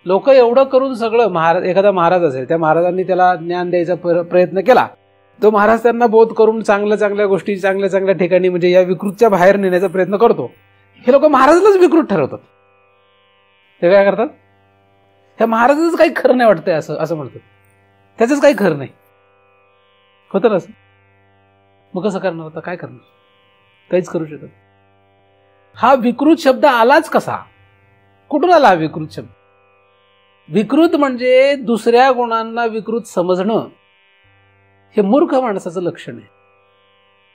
लोक एवढं करून सगळं, महाराज, एखादा महाराज असेल, त्या महाराजांनी त्याला ज्ञान द्यायचा प्रयत्न केला, तो महाराज त्यांना बोध करून चांगल्या चांगल्या गोष्टी चांगल्या चांगल्या ठिकाणी म्हणजे या विकृतच्या बाहेर नेण्याचा प्रयत्न करतो. हे लोक महाराजालाच विकृत ठरवतात. ते काय करतात? ह्या महाराजाच काही खरं नाही वाटतंय असं म्हणतात. त्याचंच काही खरं नाही होतं ना. असं मग कसं करणार? आता काय करणार? काहीच करू शकत. हा विकृत शब्द आलाच कसा? कुठून आला हा विकृत शब्द? विकृत म्हणजे दुसऱ्या गुणांना विकृत समजणं हे मूर्ख माणसाचं लक्षण आहे.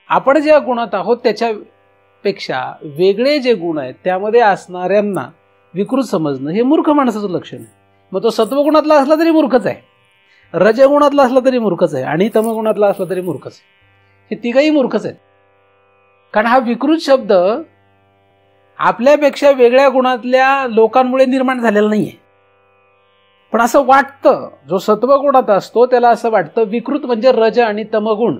आपण ज्या गुणात आहोत त्याच्यापेक्षा वेगळे जे गुण आहेत त्यामध्ये असणाऱ्यांना विकृत समजणं हे मूर्ख माणसाचं लक्षण आहे. मग तो सत्वगुणातला असला तरी मूर्खच आहे, रजगुणातला असला तरी मूर्खच आहे आणि तमगुणातला असला तरी मूर्खच आहे. हे तिघही मूर्खच आहेत. कारण हा विकृत शब्द आपल्यापेक्षा वेगळ्या गुणातल्या लोकांमुळे निर्माण झालेला नाहीये. पण असं वाटतं, जो सत्वगुणात असतो त्याला असं वाटतं विकृत म्हणजे रज आणि तमगुण,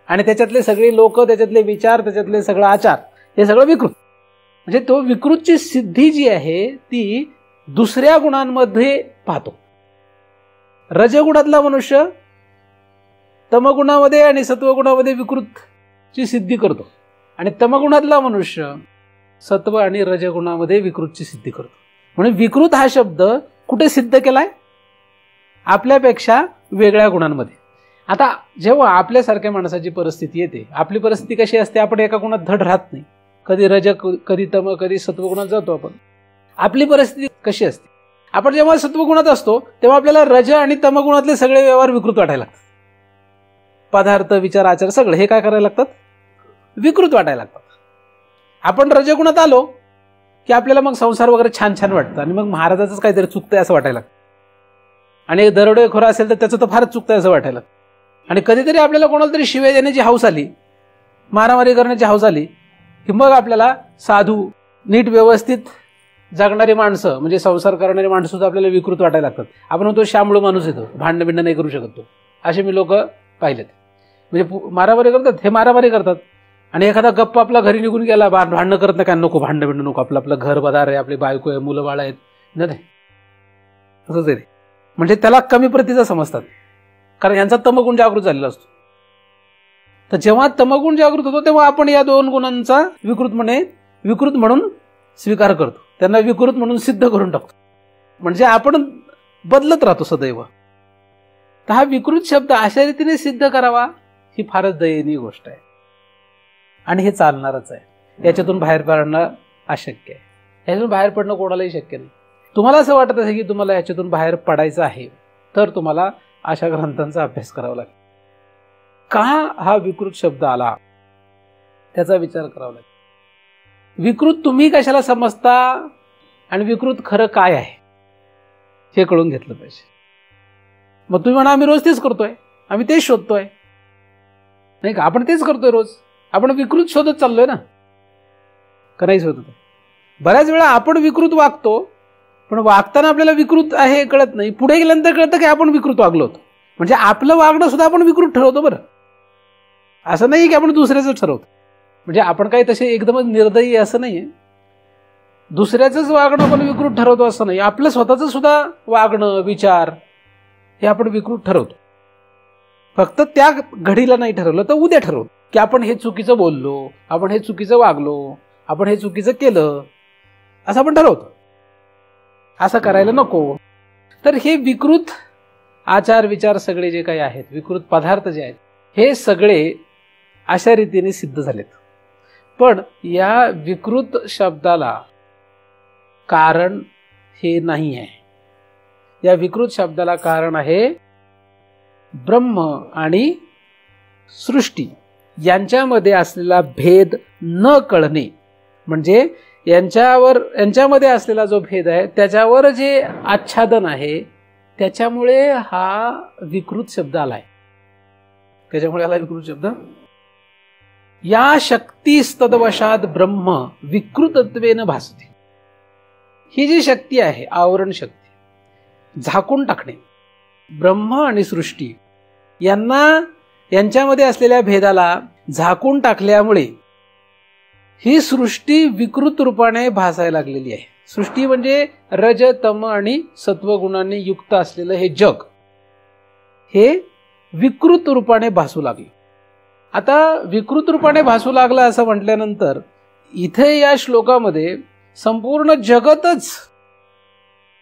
आणि त्याच्यातले सगळे लोक, त्याच्यातले विचार, त्याच्यातले सगळं आचार हे सगळं विकृत. म्हणजे तो विकृतची सिद्धी जी आहे ती दुसऱ्या गुणांमध्ये पाहतो. रजगुणातला मनुष्य तमगुणामध्ये आणि सत्वगुणामध्ये विकृतची सिद्धी करतो, आणि तमगुणातला मनुष्य सत्व आणि रजगुणामध्ये विकृतची सिद्धी करतो. म्हणून विकृत हा शब्द कुठे सिद्ध केलाय? आपल्यापेक्षा वेगळ्या गुणांमध्ये. आता जेव्हा आपल्यासारख्या माणसाची परिस्थिती येते, आपली परिस्थिती कशी असते, आपण एका गुणात धड राहत नाही, कधी रज कधी तम कधी सत्वगुणात जातो आपण. आपली परिस्थिती कशी असते, आपण जेव्हा सत्वगुणात असतो तेव्हा आपल्याला रज आणि तमगुणातले सगळे व्यवहार विकृत वाटायला लागतात. पदार्थ विचार आचार सगळे हे काय करायला लागतात, विकृत वाटायला लागतात. आपण रजगुणात आलो की आपल्याला मग संसार वगैरे छान छान वाटतं आणि मग महाराजाचंच काहीतरी चुकतंय असं वाटायला लागतं. आणि दरोडेखोर असेल तर त्याचं तर फारच चुकतंय असं वाटायला लागतं. आणि कधीतरी आपल्याला कोणाला तरी शिव्या देण्याची हौस आली, मारामारी करण्याची हौस आली की मग आपल्याला साधू नीट व्यवस्थित जगणारी माणसं म्हणजे संसार करणारी माणसं सुद्धा आपल्याला विकृत वाटायला लागतात. आपण म्हणतो शामळू माणूस येतो, भांडणं बिंड नाही करू शकत तो. असे मी लोक पाहिलेत. म्हणजे मारामारी करतात, हे मारामारी करतात. आणि एखादा गप्प आपला घरी निघून गेला, भांडणं करत नाही, काय नको भांडणं बिंड नको, आपलं आपलं घर बदार आहे, आपली बायको आहे, मुलं बाळ आहेत, नाही असंच आहे. म्हणजे त्याला कमी प्रतीचा समजतात, कारण यांचा तमगुण जागृत झालेला असतो. तर जेव्हा तमगुण जागृत होतो तेव्हा आपण या दोन गुणांचा विकृत म्हणून स्वीकार करतो, त्यांना विकृत म्हणून सिद्ध करून टाकतो. म्हणजे आपण बदलत राहतो सदैव. तर हा विकृत शब्द अशा रीतीने सिद्ध करावा ही फारच दयनीय गोष्ट आहे आणि हे चालणारच आहे. याच्यातून बाहेर पडणं अशक्य आहे. याच्यातून बाहेर पडणं कोणालाही शक्य नाही. तुम्हाला असं वाटत असेल की तुम्हाला याच्यातून बाहेर पडायचं आहे तर तुम्हाला अशा ग्रंथांचा अभ्यास करावा लागेल. का हा विकृत शब्द आला त्याचा विचार करावा लागेल. विकृत तुम्ही कशाला समजता आणि विकृत खरं काय आहे हे कळून घेतलं पाहिजे. मग तुम्ही म्हणा आम्ही रोज तेच करतोय, आम्ही तेच शोधतोय, नाही का, आपण तेच करतोय रोज. आपण विकृत शोधत चाललोय ना, का नाही शोधत? बऱ्याच वेळा आपण विकृत वागतो, पण वागताना आपल्याला विकृत आहे हे कळत नाही. पुढे गेल्यानंतर कळतं की आपण विकृत वागलो होतो. म्हणजे आपलं वागणं सुद्धा आपण विकृत ठरवतो. बरं, असं नाही की आपण दुसऱ्याचं ठरवतो. म्हणजे आपण काही तसे एकदमच निर्दयी असं नाहीये. दुसऱ्याचंच वागणं आपण विकृत ठरवतो असं नाही. आपलं स्वतःचं सुद्धा वागणं विचार हे आपण विकृत ठरवतो. फक्त त्या घडीला नाही ठरवलं तर उद्या ठरवतो की आपण हे चुकीचं बोललो, आपण हे चुकीचं वागलो, आपण हे चुकीचं केलं असं आपण ठरवतो. असं करायला नको. तर हे विकृत आचार विचार सगळे जे काही आहेत, विकृत पदार्थ जे आहेत, हे सगळे अशा रीतीने सिद्ध झालेत. पण या विकृत शब्दाला कारण हे नाही आहे. या विकृत शब्दाला कारण आहे ब्रह्म आणि सृष्टी यांच्यामध्ये असलेला भेद न कळणे. म्हणजे यांच्यामध्ये असलेला जो भेद आहे त्याच्यावर जे आच्छादन आहे त्याच्यामुळे हा विकृत शब्द आलाय. त्याच्यामुळे आला विकृत शब्द. या शक्तीस्तदवशात ब्रह्म विकृतत्वेन भासते. ही जी शक्ती आहे, आवरण शक्ती, झाकून टाकणे, ब्रह्म आणि सृष्टी यांच्यामध्ये असलेल्या भेदाला झाकून टाकल्यामुळे ही सृष्टी विकृत रूपाने भासायला लागलेली आहे. सृष्टी म्हणजे रज तम आणि सत्वगुणांनी युक्त असलेलं हे जग हे विकृत रूपाने भासू लागलं. आता विकृत रूपाने भासू लागलं असं म्हटल्यानंतर इथे या श्लोकामध्ये संपूर्ण जगतच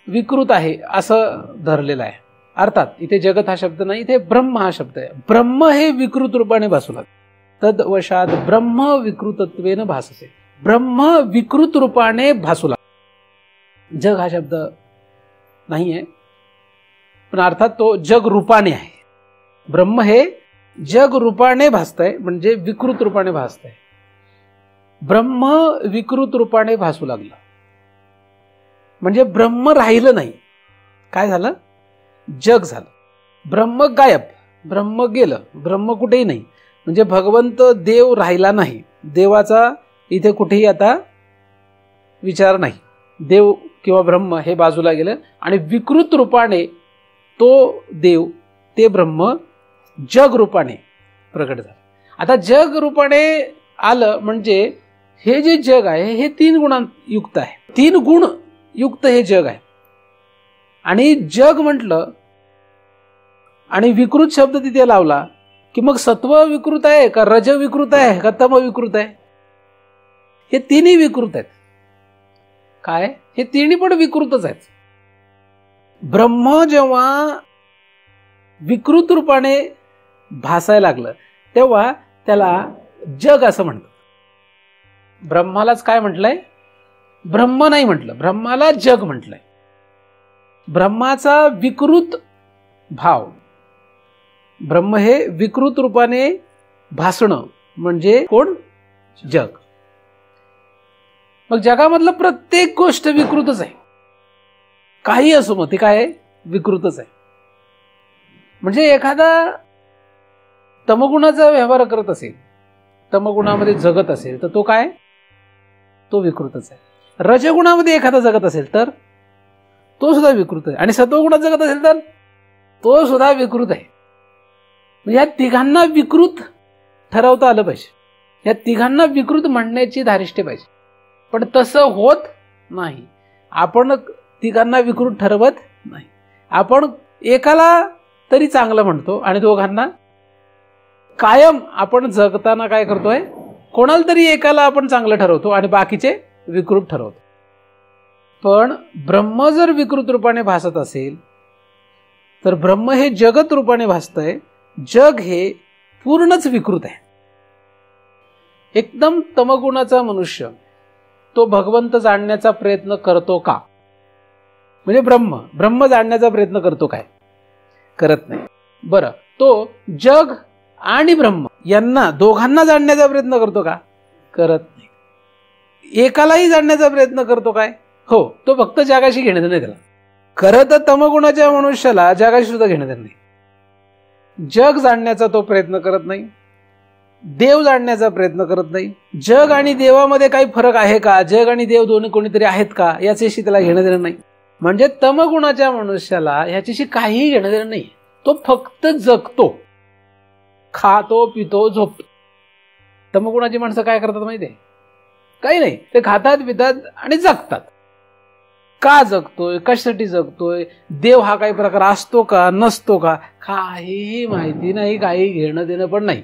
विकृत आहे असं धरलेलं आहे. अर्थात इथे जगत हा शब्द नाही, इथे ब्रह्म हा शब्द आहे. ब्रह्म हे विकृत रूपाने भासू लागलं. तद्वशात ब्रह्म विकृतत्वेन भासते. ब्रह्म विकृत रूपाने भासू लागला. जग हा शब्द नाही आहे, पण अर्थात तो जग रूपाने आहे. ब्रह्म हे जग रूपाने भासतंय म्हणजे विकृत रूपाने भासतंय. ब्रह्म विकृत रूपाने भासू लागला म्हणजे ब्रह्म राहिलं नाही. काय झालं? जग झालं. ब्रह्म गायब, ब्रह्म गेलं, ब्रह्म कुठेही नाही. म्हणजे भगवंत देव राहिला नाही. देवाचा इथे कुठेही आता विचार नाही. देव किंवा ब्रह्म हे बाजूला गेलं आणि विकृत रूपाने तो देव, ते ब्रह्म जग रूपाने प्रकट झालं. आता जग रूपाने आलं म्हणजे हे जे जग आहे हे 3 गुणांयुक्त आहे. 3 गुण युक्त हे जग आहे. आणि जग म्हटलं आणि विकृत शब्द तिथे लावला की मग सत्व विकृत आहे का, रज विकृत आहे का, तम विकृत आहे? हे 3ही विकृत आहेत. काय? हे 3ही पण विकृतच आहेत. ब्रह्म जेव्हा विकृत रूपाने भासायला लागलं तेव्हा त्याला जग असं म्हणतात. ब्रह्मालाच काय म्हटलंय? ब्रह्म नाही म्हटलं, ब्रह्माला जग म्हटलंय. ब्रह्माचा विकृत भाव, ब्रह्म हे विकृत रूपाने भासणं म्हणजे कोण? जग. मग जगामधलं प्रत्येक गोष्ट विकृतच आहे. काही असो मग ती काय आहे? विकृतच आहे. म्हणजे एखादा तमगुणाचा व्यवहार करत असेल, तमगुणामध्ये जगत असेल तर तो काय? तो विकृतच आहे. रजगुणामध्ये एखादा जगत असेल तर तो सुद्धा विकृत आहे. आणि सत्वगुणात जगत असेल तर तो सुद्धा विकृत आहे. या तिघांना विकृत ठरवता आलं पाहिजे. या तिघांना विकृत म्हणण्याची धारिष्ठ्य पाहिजे. पण तसं होत नाही. आपण तिघांना विकृत ठरवत नाही. आपण एकाला तरी चांगलं म्हणतो आणि दोघांना कायम आपण जगताना काय करतोय? कोणाला तरी एकाला आपण चांगलं ठरवतो आणि बाकीचे विकृत ठरवतो. पण ब्रह्म जर विकृत रूपाने भासत असेल तर ब्रह्म हे जगत रूपाने भासतंय. जग हे पूर्णच विकृत आहे. एकदम तमगुणाचा मनुष्य तो भगवंत जाणण्याचा प्रयत्न करतो का? म्हणजे ब्रह्म जाणण्याचा प्रयत्न करतो काय? करत नाही. बरं, तो जग आणि ब्रह्म यांना दोघांना जाणण्याचा प्रयत्न करतो का? करत नाही. एकालाही जाणण्याचा प्रयत्न करतो काय? हो, तो फक्त जगाशी घेणं नाही त्याला. खरं तर तमगुणाच्या मनुष्याला जगाशी सुद्धा घेणं नाही. जग जाणण्याचा तो प्रयत्न करत नाही, देव जाणण्याचा प्रयत्न करत नाही. जग आणि देवामध्ये काही फरक आहे का? जग आणि देव दोन्ही कोणीतरी आहेत का? याच्याशी त्याला घेणं देणं नाही. म्हणजे तमगुणाच्या मनुष्याला ह्याच्याशी काहीही घेणं देणं नाही. तो फक्त जगतो, खातो, पितो, झोपतो. तमगुणाची माणसं काय करतात माहितीये? काही नाही, ते खातात, पितात आणि जगतात. का जगतोय? कशासाठी जगतोय? देव हा काही प्रकार असतो का? नसतो का? काहीही माहिती नाही, काही घेणं देणं पण नाही.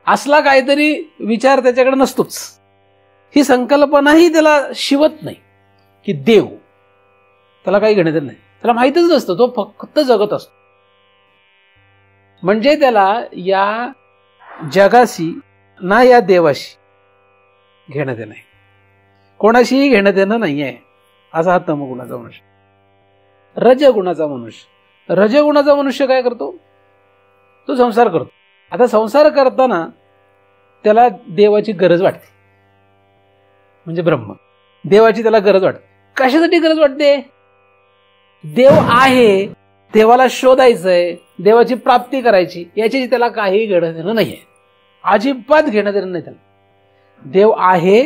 असला काहीतरी विचार त्याच्याकडे नसतोच. ही संकल्पनाही त्याला शिवत नाही की देव. त्याला काही घेणं देणं नाही. त्याला माहितच नसतं, तो फक्त जगत असतो. म्हणजे त्याला या जगाशी ना या देवाशी घेणं देणं आहे. कोणाशीही घेणं देणं नाही आहे. असा हा तमगुणाचा मनुष्य. रजगुणाचा मनुष्य काय करतो? तो संसार करतो. आता संसार करताना त्याला देवाची गरज वाटते. म्हणजे ब्रह्म, देवाची त्याला गरज वाटते. कशासाठी गरज वाटते? देव आहे, देवाला शोधायचंय, देवाची प्राप्ती करायची, याची त्याला काही घेणं देणं नाहीये. अजिबात घेणं देणं नाही त्याला. देव आहे,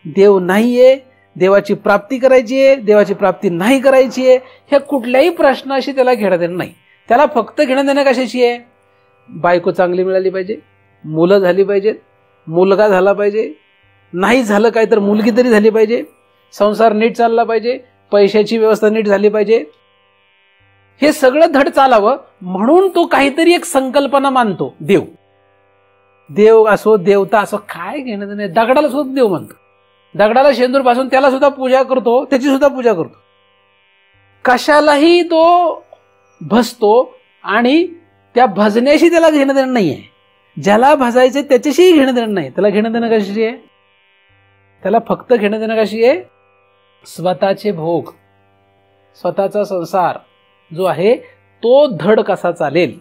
देव नाहीये, देवाची प्राप्ती करायची आहे, देवाची प्राप्ती नाही करायची आहे, ह्या कुठल्याही प्रश्नाशी त्याला घेणं देणं नाही. त्याला फक्त घेणं देणं कशाशी आहे? बायको चांगली मिळाली पाहिजे, मुलं झाली पाहिजेत, मुलगा झाला पाहिजे, नाही झालं काय तर मुलगी तरी झाली पाहिजे, संसार नीट चालला पाहिजे, पैशाची व्यवस्था नीट झाली पाहिजे. हे सगळं धड चालावं म्हणून तो काहीतरी एक संकल्पना मानतो. देव असो, देवता असो, काय घेणं देणं. दगडाला सुद्धा देव मानतो. दगडाला शेंदूर पासून त्याला सुद्धा पूजा करतो, त्याची सुद्धा पूजा करतो. कशालाही तो भजतो आणि त्या भजण्याशी त्याला घेणं देणं नाहीये. ज्याला भजायचं त्याच्याशी घेणं देणं नाही. त्याला घेणं देणं कशी आहे? त्याला फक्त घेणं देणं कशी आहे? स्वतःचे भोग, स्वतःचा संसार जो आहे तो धड कसा चालेल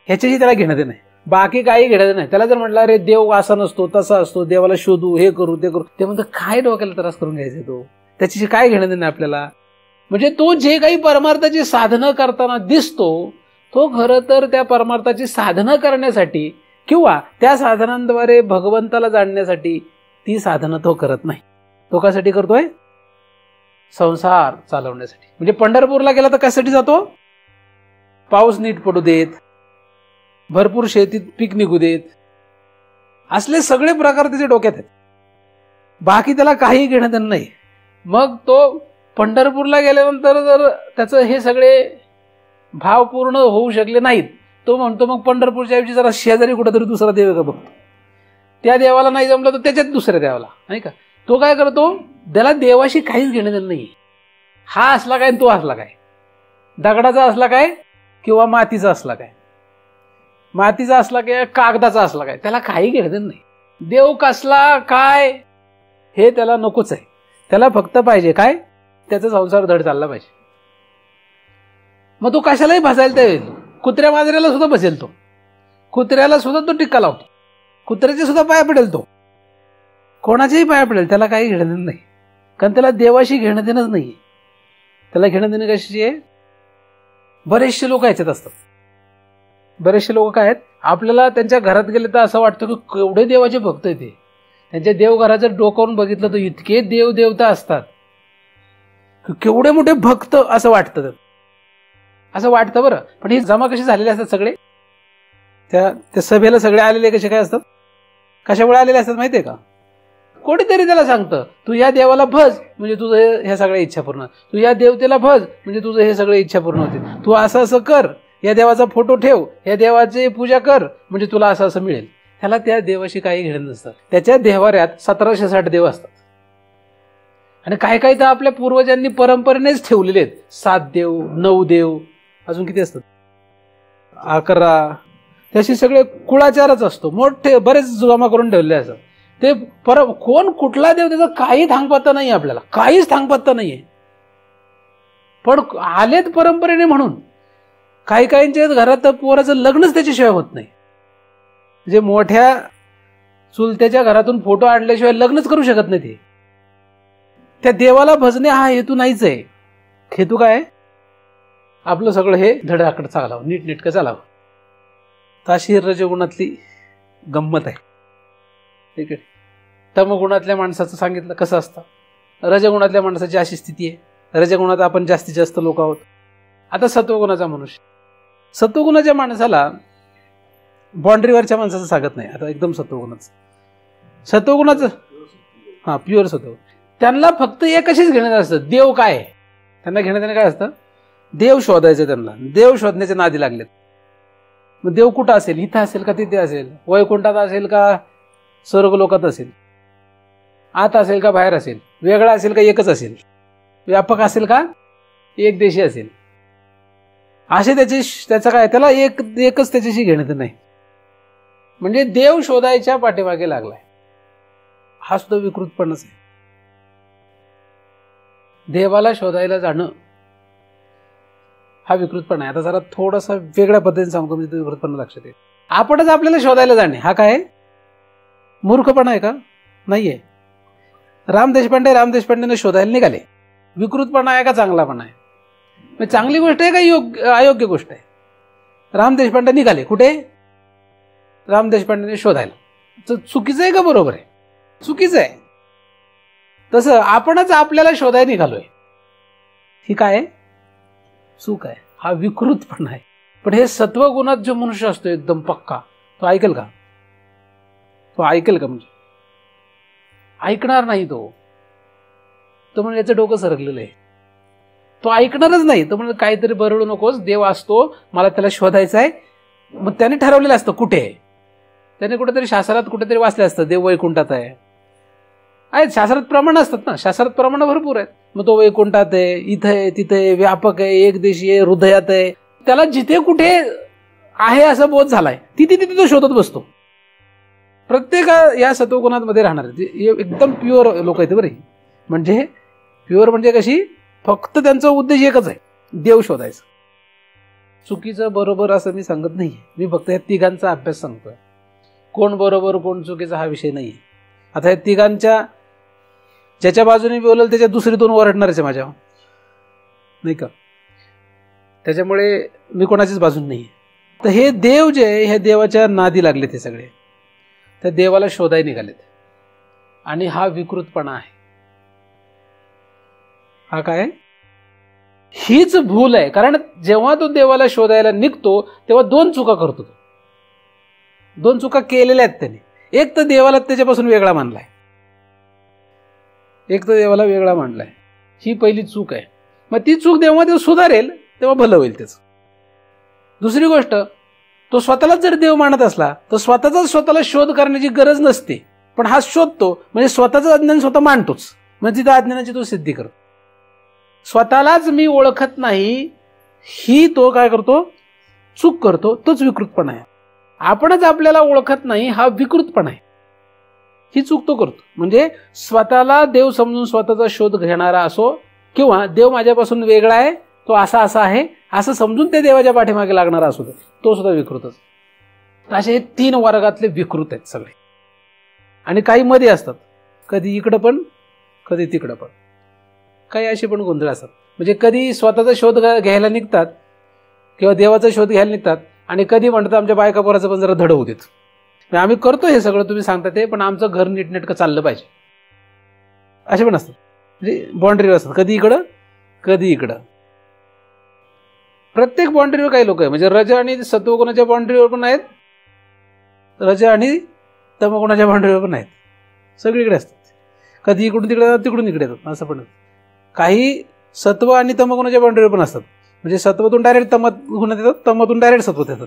ह्याच्याशी त्याला घेणं देणं आहे. बाकी काही घेणं देणं नाही. त्याला जर म्हटलं अरे देव असा नसतो, तसा असतो, देवाला शोधू, हे करू, ते करू, ते म्हणतो काय डोक्याला त्रास करून घ्यायचे? तो त्याच्याशी काय घेणं देणं आपल्याला? म्हणजे तो जे काही परमार्थाची साधनं करताना दिसतो तो खरं तर त्या परमार्थाची साधनं करण्यासाठी किंवा त्या साधनांद्वारे भगवंताला जाणण्यासाठी ती साधनं तो करत नाही. तो कशासाठी करतोय? संसार चालवण्यासाठी. म्हणजे पंढरपूरला गेला तर कशासाठी जातो? पाऊस नीट पडू देत, भरपूर शेतीत पीक निघू देत, असले सगळे प्रकार त्याच्या डोक्यात आहेत. बाकी त्याला काही घेणं देणं नाही. मग तो पंढरपूरला गेल्यानंतर जर त्याचं हे सगळे भाव पूर्ण होऊ शकले नाहीत, तो म्हणतो मग पंढरपूरच्या ऐवजी जरा शेजारी कुठेतरी दुसरा देव का बघतो. त्या देवाला नाही जमलं तर त्याच्यात दुसऱ्या देवाला, नाही का. तो काय करतो? त्याला देवाशी काहीच घेणं देणं नाही. हा असला काय तो असला काय, दगडाचा असला काय किंवा मातीचा असला काय, मातीचा असला काय, कागदाचा असला काय, त्याला काही घेणं नाही. देव कसला काय हे त्याला नकोच आहे. त्याला फक्त पाहिजे काय, त्याचा संसार धड चालला पाहिजे. मग तो कशालाही भसायला तर येईल. कुत्र्या मांजऱ्याला सुद्धा बसेल तो, कुत्र्याला सुद्धा तो टिक्का लावतो, कुत्र्याचे सुद्धा पाया पडेल तो, कोणाचेही पाया पडेल. त्याला काही घेणं देणं नाही, कारण त्याला देवाशी घेणं देणंच नाहीये. त्याला घेणं देणं कशाची आहे? बरेचसे लोक ह्याच्यात असतात. बरेचसे लोक काय आहेत, आपल्याला त्यांच्या घरात गेले तर असं वाटतं की केवढे देवाचे भक्त आहेत ते. त्यांच्या देवघराचं डोकावून बघितलं तर इतके देवदेवता असतात, केवढे मोठे भक्त असं वाटतं. असं वाटतं बरं, पण हे जमा कसे झालेले असतात सगळे, त्या सभेला सगळे आलेले कसे काय असतात, कशामुळे आलेले असतात माहितीये का? कोणीतरी त्याला सांगतं तू या देवाला भज म्हणजे तुझं ह्या सगळ्या इच्छा पूर्ण, तू या देवतेला भज म्हणजे तुझं हे सगळे इच्छा पूर्ण होते, तू असं असं कर, या देवाचा फोटो ठेव, या देवाची पूजा कर म्हणजे तुला असं असं मिळेल. ह्याला त्या देवाशी काही घेणं नसतं. त्याच्या देवाऱ्यात 1760 देव असतात आणि काय काय तर आपल्या पूर्वजांनी परंपरेनेच ठेवलेले आहेत. 7 देव, 9 देव, अजून किती असतात, 11. त्याशी सगळे कुळाचारच असतो, मोठे बरेच जमा करून ठेवले असतात. ते कोण कुठला देव त्याचा काही थांगपत्ता नाही, आपल्याला काहीच थांगपत्ता नाहीये, पण आलेत परंपरेने. म्हणून काही काहींच्या घरात पोराचं लग्नच त्याच्याशिवाय होत नाही. जे मोठ्या चुलत्याच्या घरातून फोटो आणल्याशिवाय लग्नच करू शकत नाही ते. त्या देवाला भजणे हा हेतू नाहीच आहे. हेतू काय? आपलं सगळं हे धडाकडे चालावं, नीटनेटकं चालावं. ताशी रजगुणातली गंमत आहे. ठीक आहे. तमगुणातल्या माणसाचं सांगितलं कसं असतं. रजगुणातल्या माणसाची अशी स्थिती आहे. रजगुणात आपण जास्तीत जास्त लोक आहोत. आता सत्वगुणाचा मनुष्य, सत्वगुणाच्या माणसाला बाँड्रीवरच्या माणसाचं सांगत नाही. आता एकदम सत्वगुणाचं, सत्वगुणाचं हा प्युअर सत्व, त्यांना फक्त एकशीच घेण्यात असतं, देव काय आहे. त्यांना घेण्यात काय असतं, देव शोधायचं. त्यांना देव शोधण्याच्या नादी लागलेत. मग देव कुठं असेल, इथं असेल का तिथे असेल, वैकुंठात असेल का स्वर्ग लोकात असेल, आत असेल का बाहेर असेल, वेगळा असेल का एकच असेल, व्यापक असेल का एक देशी असेल, असे त्याचं काय, त्याला एकच त्याच्याशी घेणं नाही. म्हणजे देव शोधायच्या पाठीमागे लागलाय. हा सुद्धा विकृतपणाच आहे. देवाला शोधायला जाणं हा विकृतपणा आहे. आता जरा थोडासा वेगळ्या पद्धतीने सांगतो म्हणजे विकृतपणा लक्षात येईल. आपणच आपल्याला शोधायला जाणे हा काय मूर्खपणा आहे का? नाहीये. राम देशपांडेने शोधायला निघाले. विकृतपणा आहे का चांगलापणा आहे? म्हणजे चांगली गोष्ट आहे का अयोग्य गोष्ट आहे? राम देशपांडे निघाले कुठे? राम देशपांडेने शोधायला. चुकीचं आहे का बरोबर आहे? चुकीचं आहे. तसं आपणच आपल्याला शोधायला निघालोय, ही काय चूक आहे. हा विकृतपणा आहे. पण हे सत्वगुणात जो मनुष्य असतो एकदम पक्का, तो ऐकेल का? तो ऐकेल का? म्हणजे ऐकणार नाही. तो म्हणजे याचं डोकं सरकलेलं आहे. तो ऐकणारच नाही. तो म्हणजे काहीतरी बरळू नकोस, देव असतो, मला त्याला शोधायचं आहे. मग त्याने ठरवलेलं असतं कुठे. त्याने कुठेतरी शास्त्रात कुठेतरी वाचले असतं देव वैकुंठात आहे. आहेत शास्त्रात प्रमाण असतात ना, शास्त्रात प्रमाण भरपूर आहेत. मग तो वैकुंठात आहे, इथं आहे, तिथे आहे, व्यापक आहे, एकदेशी आहे, हृदयात आहे. त्याला जिथे कुठे आहे असा बोध झालाय, तिथे तिथे तो शोधत बसतो. प्रत्येक या सत्वगुणांमध्ये राहणार एकदम प्युअर लोक आहेत बरे. म्हणजे प्युअर म्हणजे कशी, फक्त त्यांचा उद्देश एकच आहे, देव शोधायचा. चुकीचं बरोबर असं मी सांगत नाहीये. मी फक्त या तिघांचा अभ्यास सांगतोय. कोण बरोबर कोण चुकीचा हा विषय नाहीये. आता या तिघांच्या ज्याच्या बाजूने बोलेल त्याच्या दुसरी दोन ओरडणारच आहे माझ्यावर, नाही का? त्याच्यामुळे मी कोणाचीच बाजून नाहीये. तर हे देव जे आहे, ह्या देवाच्या नादी लागले ते सगळे, त्या देवाला शोधाय निघालेत. आणि हा विकृतपणा आहे. हा काय? हीच भूल आहे. कारण जेव्हा तो देवाला शोधायला निघतो तेव्हा दोन चुका करतो. दोन चुका केलेल्या आहेत त्याने. एक तर देवाला त्याच्यापासून वेगळा मानलाय, एक तर देवाला वेगळा मानलाय. ही पहिली चूक आहे. मग ती चूक जेव्हा तो सुधारेल तेव्हा भलं होईल त्याचं. दुसरी गोष्ट, तो स्वतःलाच जर देव मानत असला तर स्वतःला शोध करण्याची गरज नसते. पण हा शोधतो म्हणजे स्वतःचं अज्ञान स्वतः मांडतोच. म्हणजे तिथं अज्ञानाची तो सिद्धी करतो. स्वतःलाच मी ओळखत नाही ही तो काय करतो, चूक करतो तोच विकृतपणा आहे. आपणच आपल्याला ओळखत नाही हा विकृतपणा आहे. ही चूक तो करतो. म्हणजे स्वतःला देव समजून स्वतःचा शोध घेणारा असो किंवा देव माझ्यापासून वेगळा आहे, तो असा असा आहे असं समजून ते देवाच्या पाठीमागे लागणारा असू दे, तो सुद्धा विकृतच. असे हे 3 वर्गातले विकृत आहेत सगळे. आणि काही मध्ये असतात, कधी इकडं पण कधी तिकडं पण, काही असे पण गोंधळ असतात. म्हणजे कधी स्वतःचा शोध घ्यायला निघतात किंवा देवाचा शोध घ्यायला निघतात आणि कधी म्हणतात आमच्या बायका पोराचं पण जरा धड होऊ देत. आम्ही करतो हे सगळं तुम्ही सांगता ते, पण आमचं घर नीटनेटकं चाललं पाहिजे, असे पण असतात. म्हणजे बाउंड्रीवर असतात, कधी इकडं कधी इकडं. प्रत्येक बाउंड्रीवर काही लोक आहे. म्हणजे रज आणि सत्वगुणाच्या बाउंड्रीवर पण आहेत, रज आणि तमगुणाच्या बाउंड्रीवर पण आहेत, सगळीकडे असतात. कधी इकडून तिकडे येतात, तिकडून इकडे येतात, असं पण. काही सत्व आणि तमगुणाच्या बाउंड्रीवर पण असतात. म्हणजे सत्वातून डायरेक्ट तमत गुणात येतात, तमातून डायरेक्ट सत्वात येतात,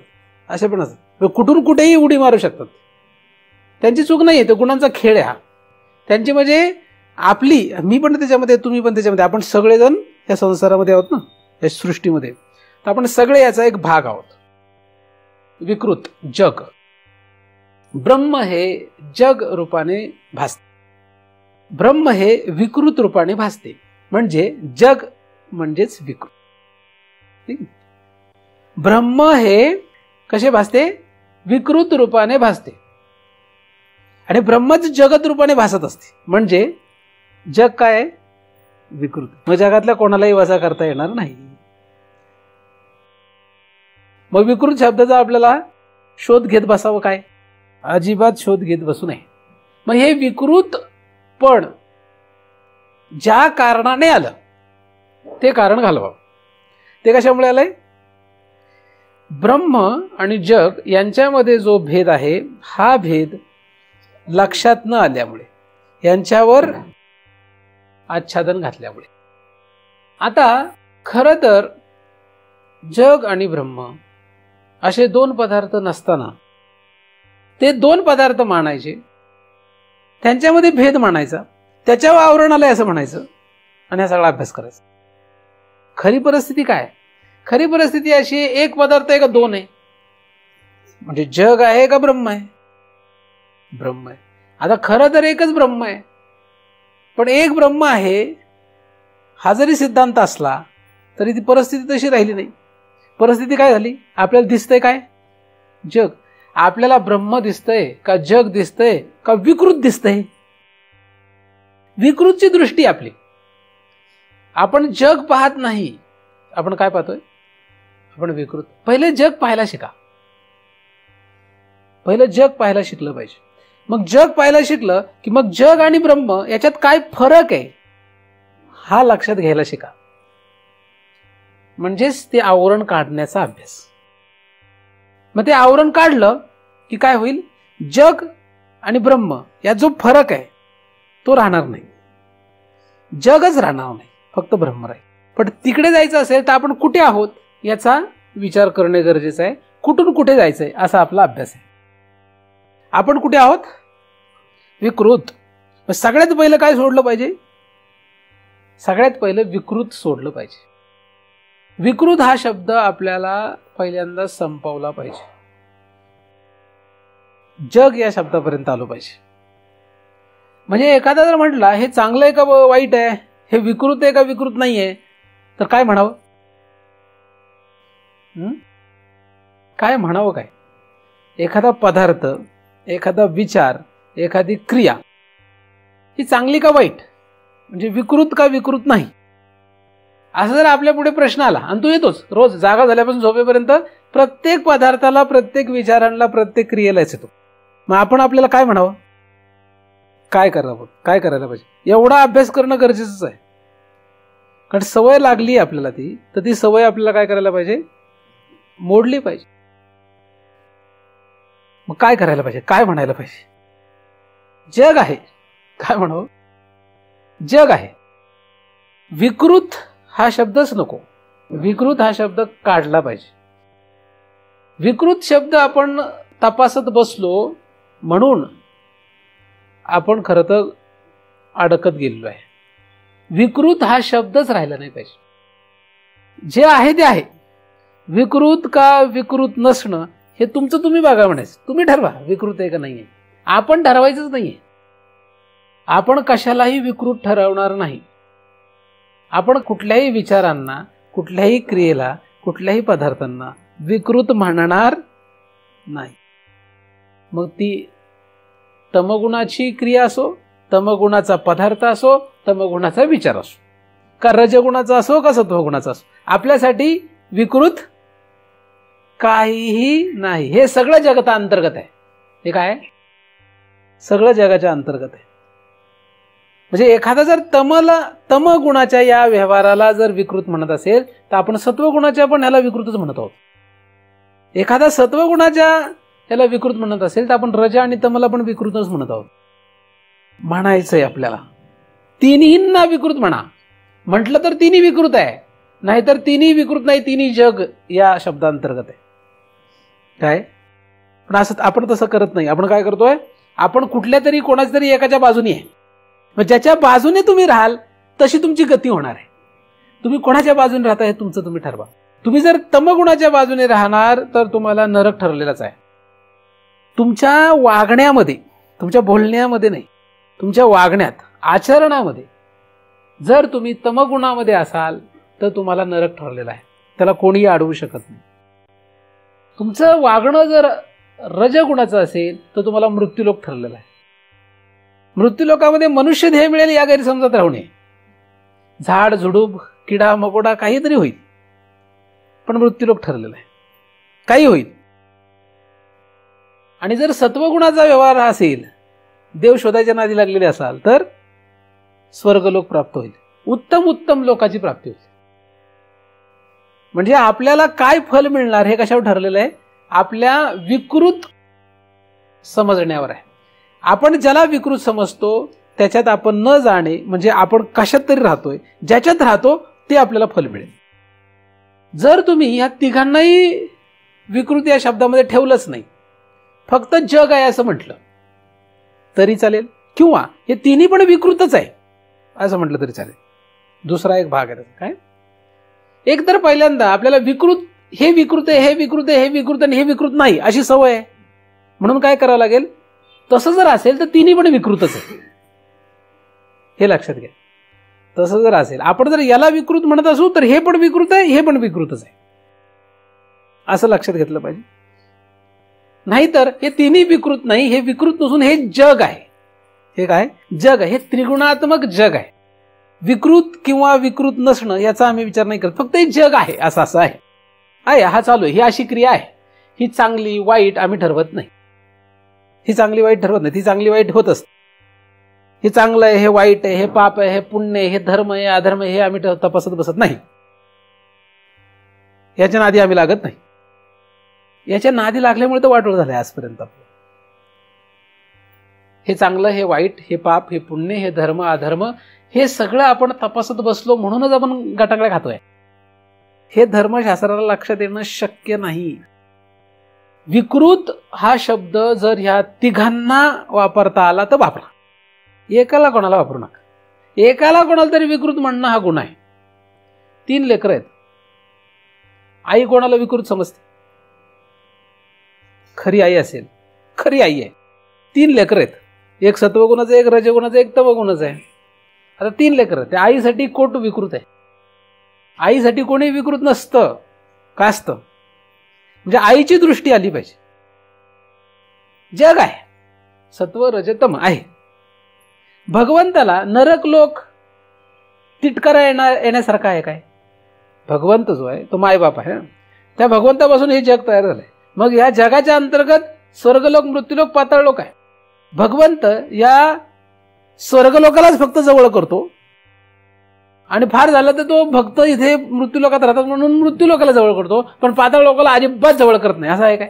असे पण असतात. कुठून कुठेही उडी मारू शकतात. त्यांची चूक नाही आहे, ते गुणांचा खेळ आहे हा. त्यांची म्हणजे आपली, मी पण त्याच्यामध्ये, तुम्ही पण त्याच्यामध्ये, आपण सगळेजण या संसारामध्ये आहोत ना, या सृष्टीमध्ये. तर आपण सगळे याचा एक भाग आहोत. विकृत जग, ब्रह्म हे जग रूपाने भासते, ब्रह्म हे विकृत रूपाने भासते. म्हणजे जग म्हणजेच विकृत. ब्रह्म हे कसे भासते? विकृत रूपाने भासते. आणि ब्रह्मच जगत रूपाने भासत असते. म्हणजे जग काय आहे? विकृत. मग जगातल्या कोणालाही वजा करता येणार नाही. मग विकृत शब्दाचा आपल्याला शोध घेत बसावं काय? अजिबात शोध घेत बसू नये. मग हे विकृत पण ज्या कारणाने आलं ते कारण घालवावं. ते कशामुळे आलंय? ब्रह्म आणि जग यांच्यामध्ये जो भेद आहे, हा भेद लक्षात न आल्यामुळे, यांच्यावर आच्छादन घातल्यामुळे. आता खरं तर जग आणि ब्रह्म असे 2 पदार्थ नसताना ते 2 पदार्थ मानायचे, त्यांच्यामध्ये भेद मानायचा, त्याच्यावर आवरण आलंय असं म्हणायचं आणि हा सगळा अभ्यास करायचा. खरी परिस्थिती काय? खरी परिस्थिती अशी आहे, 1 पदार्थ आहे का 2 आहे? म्हणजे जग आहे का ब्रह्म आहे? ब्रह्म आहे. आता खरं तर एकच ब्रह्म आहे, पण एक ब्रह्म आहे हा जरी सिद्धांत असला तरी ती परिस्थिती तशी राहिली नाही. परिस्थिती काय झाली? आपल्याला दिसतंय काय? जग. आपल्याला ब्रह्म दिसतंय का जग दिसतंय का विकृत दिसतंय? विकृतची दृष्टी आपली. आपण जग पाहत नाही, आपण काय पाहतोय? आपण विकृत. पहिले जग पाहायला शिका. पहिलं जग पाहायला शिकलं पाहिजे. मग जग पाहायला शिकलं की मग जग आणि ब्रह्म याच्यात काय फरक आहे हा लक्षात घ्यायला शिका. म्हणजेच ते आवरण काढण्याचा अभ्यास. मग ते आवरण काढलं की काय होईल? जग आणि ब्रह्म यात जो फरक आहे तो राहणार नाही. जगच राहणार नाही, फक्त ब्रह्म राहील. पण तिकडे जायचं असेल तर आपण कुठे आहोत याचा विचार करणे गरजेचं आहे. कुठून कुठे जायचंय असा आपला अभ्यास आहे. आपण कुठे आहोत? विकृत. मग सगळ्यात पहिलं काय सोडलं पाहिजे? सगळ्यात पहिलं विकृत सोडलं पाहिजे. विकृत हा शब्द आपल्याला पहिल्यांदा संपवला पाहिजे. जग या शब्दापर्यंत आलो पाहिजे. म्हणजे एखादा जर म्हटला हे चांगलं आहे का वाईट आहे, हे विकृत आहे का विकृत नाही आहे, तर काय म्हणावं? काय म्हणावं? काय? एखादा पदार्थ, एखादा विचार, एखादी क्रिया ही चांगली का वाईट, म्हणजे विकृत का विकृत नाही, असं जर आपल्या पुढे प्रश्न आला आणि तू येतोच रोज जागा झाल्यापासून झोपेपर्यंत प्रत्येक पदार्थाला, प्रत्येक विचारांना, प्रत्येक क्रियेलाच येतो. मग आपण आपल्याला काय म्हणावं? काय करावं? काय करायला पाहिजे? एवढा अभ्यास करणं गरजेचंच आहे. कारण सवय लागली आपल्याला ती, तर ती सवय आपल्याला काय करायला पाहिजे? मोडली पाहिजे. मग काय करायला पाहिजे? काय म्हणायला पाहिजे? जग आहे. काय म्हणावं? जग आहे. विकृत हा शब्दच नको. विकृत हा शब्द काढला पाहिजे. विकृत शब्द आपण तपासत बसलो म्हणून आपण खरं तर अडकत गेलेलो आहे. विकृत हा शब्दच राहिला नाही पाहिजे. जे आहे ते आहे. विकृत का विकृत नसणं हे तुमचं तुम्ही बघा म्हणायचं. तुम्ही ठरवा विकृत आहे का नाही आहे. आपण ठरवायचंच नाहीये. आपण कशालाही विकृत ठरवणार नाही. आपण कुठल्याही विचारांना, कुठल्याही क्रियेला, कुठल्याही पदार्थांना विकृत म्हणणार नाही. मग ती तमगुणाची क्रिया असो, तमगुणाचा पदार्थ असो, तमगुणाचा विचार असो, का रजगुणाचा असो का सत्वगुणाचा असो, आपल्यासाठी विकृत काहीही नाही. हे सगळं जगता अंतर्गत आहे. हे काय सगळं जगाच्या अंतर्गत आहे. म्हणजे एखादा जर तमगुणाच्या या व्यवहाराला जर विकृत म्हणत असेल तर आपण सत्वगुणाच्या पण ह्याला विकृतच म्हणत आहोत. एखादा सत्वगुणाच्या याला विकृत म्हणत असेल तर आपण रज आणि तमला पण विकृतच म्हणत आहोत. म्हणायचंय आपल्याला तिन्हींना विकृत म्हणा. म्हटलं तर तिन्ही विकृत आहे, नाहीतर तिन्ही विकृत नाही, तिन्ही जग या शब्दांतर्गत आहे. काय पण असं आपण तसं करत नाही. आपण काय करतोय, आपण कुठल्या तरी कोणाच्या तरी एकाच्या बाजूने आहे. मग ज्याच्या बाजूने तुम्ही राहाल तशी तुमची गती होणार आहे. तुम्ही कोणाच्या बाजूने राहता हे तुमचं तुम्ही ठरवा. तुम्ही जर तमगुणाच्या बाजूने राहणार तर तुम्हाला नरक ठरलेलाच आहे. तुमच्या वागण्यामध्ये, तुमच्या बोलण्यामध्ये नाही, तुमच्या वागण्यात, आचरणामध्ये जर तुम्ही तमगुणामध्ये असाल तर तुम्हाला नरक ठरलेला आहे. त्याला कोणीही अडवू शकत नाही. तुमचं वागणं जर रजगुणाचं असेल तर तुम्हाला मृत्यूलोक ठरलेला आहे. मृत्यूलोकामध्ये मनुष्य ध्येय मिळेल या गैरसमजात राहू नये. झाड झुडूप किडा मकोडा काहीतरी होईल, पण मृत्यूलोक ठरलेला आहे. काही होईल. आणि जर सत्वगुणाचा व्यवहार असेल, देव शोधायच्या नादी लागलेले असाल तर स्वर्गलोक प्राप्त होईल. उत्तम उत्तम लोकाची प्राप्ती होईल. म्हणजे आपल्याला काय फल मिळणार हे कशावर ठरलेलं आहे, आपल्या विकृत समजण्यावर आहे. आपण ज्याला विकृत समजतो त्याच्यात आपण न जाणे, म्हणजे आपण कशात तरी राहतोय, ज्याच्यात राहतो ते आपल्याला फल मिळेल. जर तुम्ही या तिघांनाही विकृत या शब्दामध्ये ठेवलंच नाही, फक्त जग आहे असं म्हटलं तरी चालेल, किंवा हे तिन्ही पण विकृतच आहे असं म्हटलं तरी चालेल. दुसरा एक भाग आहे त्याचा. काय, एक तर पहिल्यांदा आपल्याला विकृत, हे विकृत आहे, हे विकृत आहे, हे विकृत आणि हे विकृत नाही अशी सवय आहे. म्हणून काय करावं लागेल, तसं जर असेल तर तिन्ही पण विकृतच आहे हे लक्षात घ्या. तसं जर असेल, आपण जर याला विकृत म्हणत असू तर हे पण विकृत आहे, हे पण विकृतच आहे असं लक्षात घेतलं पाहिजे. नाहीतर हे तिन्ही विकृत नाही, हे विकृत नसून हे जग आहे. हे काय जग आहे, हे त्रिगुणात्मक जग आहे. विकृत किंवा विकृत नसणं याचा आम्ही विचार नाही करत. फक्त हे जग आहे, असं आहे, हा चालू आहे, ही अशी क्रिया आहे, ही चांगली वाईट आम्ही ठरवत नाही. ही चांगली वाईट ठरवत नाही, ती चांगली वाईट होत असते. हे चांगलं आहे, हे वाईट आहे, हे पाप आहे, हे पुण्य आहे, हे धर्म आहे, अधर्म आहे, हे आम्ही तपासत बसत नाही. याच्या नादी आम्ही लागत नाही. याच्या नादी लागल्यामुळे तर वाटोळ झालंय आजपर्यंत. हे चांगलं, हे वाईट, हे पाप, हे पुण्य, हे धर्म अधर्म, हे सगळं आपण तपासत बसलो म्हणूनच आपण गटांगळ्या खातोय. हे धर्मशास्त्राला लक्षात येणं शक्य नाही. विकृत हा शब्द जर ह्या तिघांना वापरता आला तर वापरा, एकाला कोणाला वापरू नका. एकाला कोणाला तरी विकृत म्हणणं हा गुन्हा आहे. 3 लेकरं आहेत, आई कोणाला विकृत समजते? खरी आई असेल, खरी आई आहे. 3 लेकरं आहेत, एक सत्वगुणाचं, एक रजगुणाचं, एक तमगुणाचं आहे. आता 3 लेकरं, त्या आईसाठी कोट विकृत आहे. आईसाठी कोणी विकृत नसतं का असतं? म्हणजे आईची दृष्टी आली पाहिजे. जग आहे, सत्व रजतम आहे. भगवंताला नरक लोक तिटकारा येण्यासारखा आहे काय? भगवंत जो आहे तो मायबाप आहे, त्या भगवंतापासून हे जग तयार झालंय. मग या जगाच्या अंतर्गत स्वर्गलोक, मृत्यूलोक, पाताळलोक आहे. भगवंत या स्वर्गलोकालाच फक्त जवळ करतो, आणि फार झालं तर तो भक्त इथे मृत्यूलोकात राहतात म्हणून मृत्यूलोकाला जवळ करतो, पण पाताळ लोकाला अजिबात जवळ करत नाही. असं आहे काय?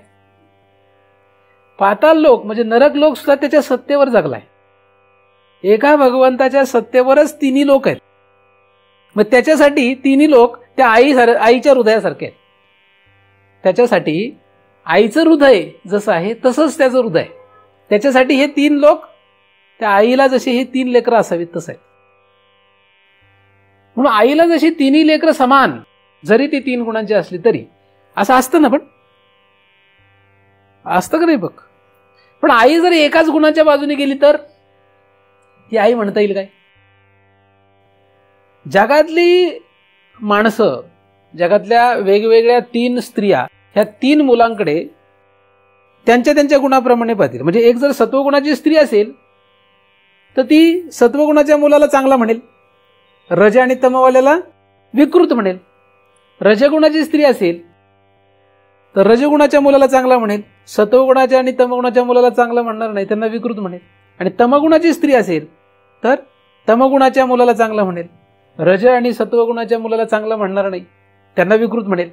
पाताळ लोक म्हणजे नरक लोक सुद्धा त्याच्या सत्तेवर जगलाय. एका भगवंताच्या सत्तेवरच 3 लोक आहेत. मग त्याच्यासाठी 3 लोक त्या आईच्या हृदयासारखे आहेत. त्याच्यासाठी आईचं हृदय जसं आहे तसंच त्याचं हृदय. त्याच्यासाठी हे 3 लोक त्या आईला जसे हे 3 लेकरं असावीत तसं आहे. म्हणून आईला जशी 3 लेकरं समान, जरी ती 3 गुणांची असली तरी, असं असतं ना, पण असतं का नाही बघ. पण आई जर एकाच गुणाच्या बाजूने गेली तर ती आई म्हणता येईल काय? जगातली माणसं, जगातल्या वेगवेगळ्या 3 स्त्रिया ह्या 3 मुलांकडे त्यांच्या त्यांच्या गुणाप्रमाणे पाहतील. म्हणजे एक जर सत्वगुणाची स्त्री असेल तर ती सत्वगुणाच्या मुलाला चांगला म्हणेल, रज आणि तमवाल्याला विकृत म्हणेल. रजगुणाची स्त्री असेल तर रजगुणाच्या मुलाला चांगला म्हणेल, सत्वगुणाच्या आणि तमगुणाच्या मुलाला चांगला म्हणणार नाही, त्यांना विकृत म्हणेल. आणि तमगुणाची स्त्री असेल तर तमगुणाच्या मुलाला चांगला म्हणेल, रज आणि सत्वगुणाच्या मुलाला चांगला म्हणणार नाही, त्यांना विकृत म्हणेल.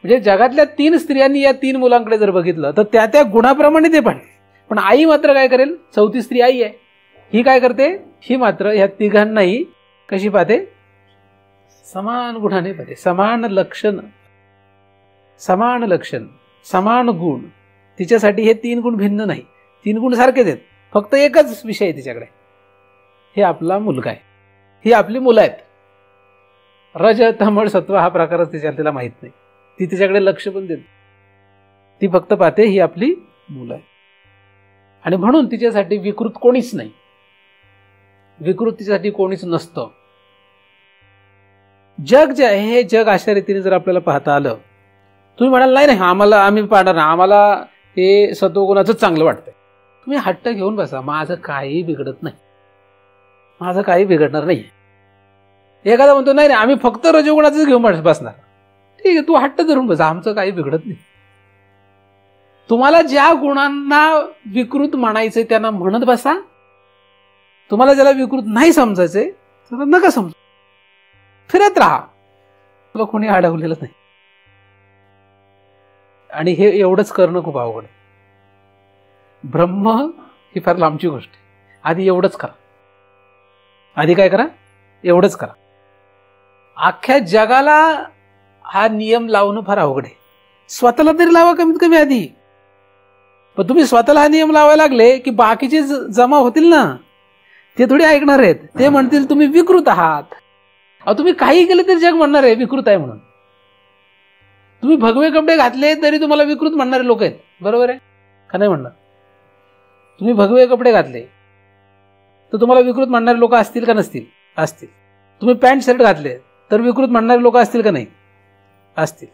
म्हणजे जगातल्या 3 स्त्रियांनी या 3 मुलांकडे जर बघितलं तर त्या त्या गुणाप्रमाणे ते पण. पण आई मात्र काय करेल? 4थी स्त्री आई आहे, ही काय करते? ही मात्र ह्या तिघांनाही कशी पाहते? समान गुणाने पाहते. समान लक्षण, समान गुण. तिच्यासाठी हे 3 गुण भिन्न नाही, 3 गुण सारखेच आहेत. फक्त एकच विषय आहे तिच्याकडे, हे आपला मुलगा आहे, ही आपली मुलं आहेत. रज तमळ सत्व हा प्रकारच तिला माहित नाही, ती तिच्याकडे लक्ष पण देत. ती फक्त पाहते ही आपली मुलं आहे. आणि म्हणून तिच्यासाठी विकृत कोणीच नाही, विकृत तिच्यासाठी कोणीच नसतं. जग जे आहे हे जग अशा रीतीने जर आपल्याला पाहता आलं, तुम्ही म्हणाल नाही आम्हाला, आम्ही पाहणार ना, आम्हाला हे सत्वगुणाचं चांगलं वाटतंय. तुम्ही हट्ट घेऊन बसा, माझं काही बिघडत नाही, माझं काही बिघडणार नाही. एखादा म्हणतो नाही आम्ही फक्त रजोगुणाचंच घेऊन बसणार. ठीक आहे, तू हट्ट धरून बसा, आमचं काही बिघडत नाही. तुम्हाला ज्या गुणांना विकृत म्हणायचंय त्यांना म्हणत बसा. तुम्हाला ज्याला विकृत नाही समजायचंय त्याला नका समजू, फिरत राहा, तुला कोणी अडवलेलं नाही. आणि हे एवढंच करणं खूप अवघड आहे. ब्रह्म ही फार लांबची गोष्ट आहे. आधी एवढंच करा, आधी काय करा? एवढंच करा. अख्ख्या जगाला हा नियम लावणं फार अवघड आहे. स्वतःला तरी लावा कमीत कमी आधी. पण तुम्ही स्वतःला हा नियम लावायला लागले की बाकीचे जमा होतील ना, ते थोडी ऐकणार आहेत. ते म्हणतील तुम्ही विकृत आहात. अहो तुम्ही काही केलं तरी जग म्हणणार आहे विकृत आहे म्हणून. तुम्ही भगवे कपडे घातले तरी तुम्हाला विकृत म्हणणारे लोक आहेत, बरोबर आहे का नाही म्हणणार? तुम्ही भगवे कपडे घातले तर तुम्हाला विकृत म्हणणारे लोक असतील का नसतील? असतील. तुम्ही पॅन्ट शर्ट घातले तर विकृत म्हणणारे लोक असतील का नाही? असतील.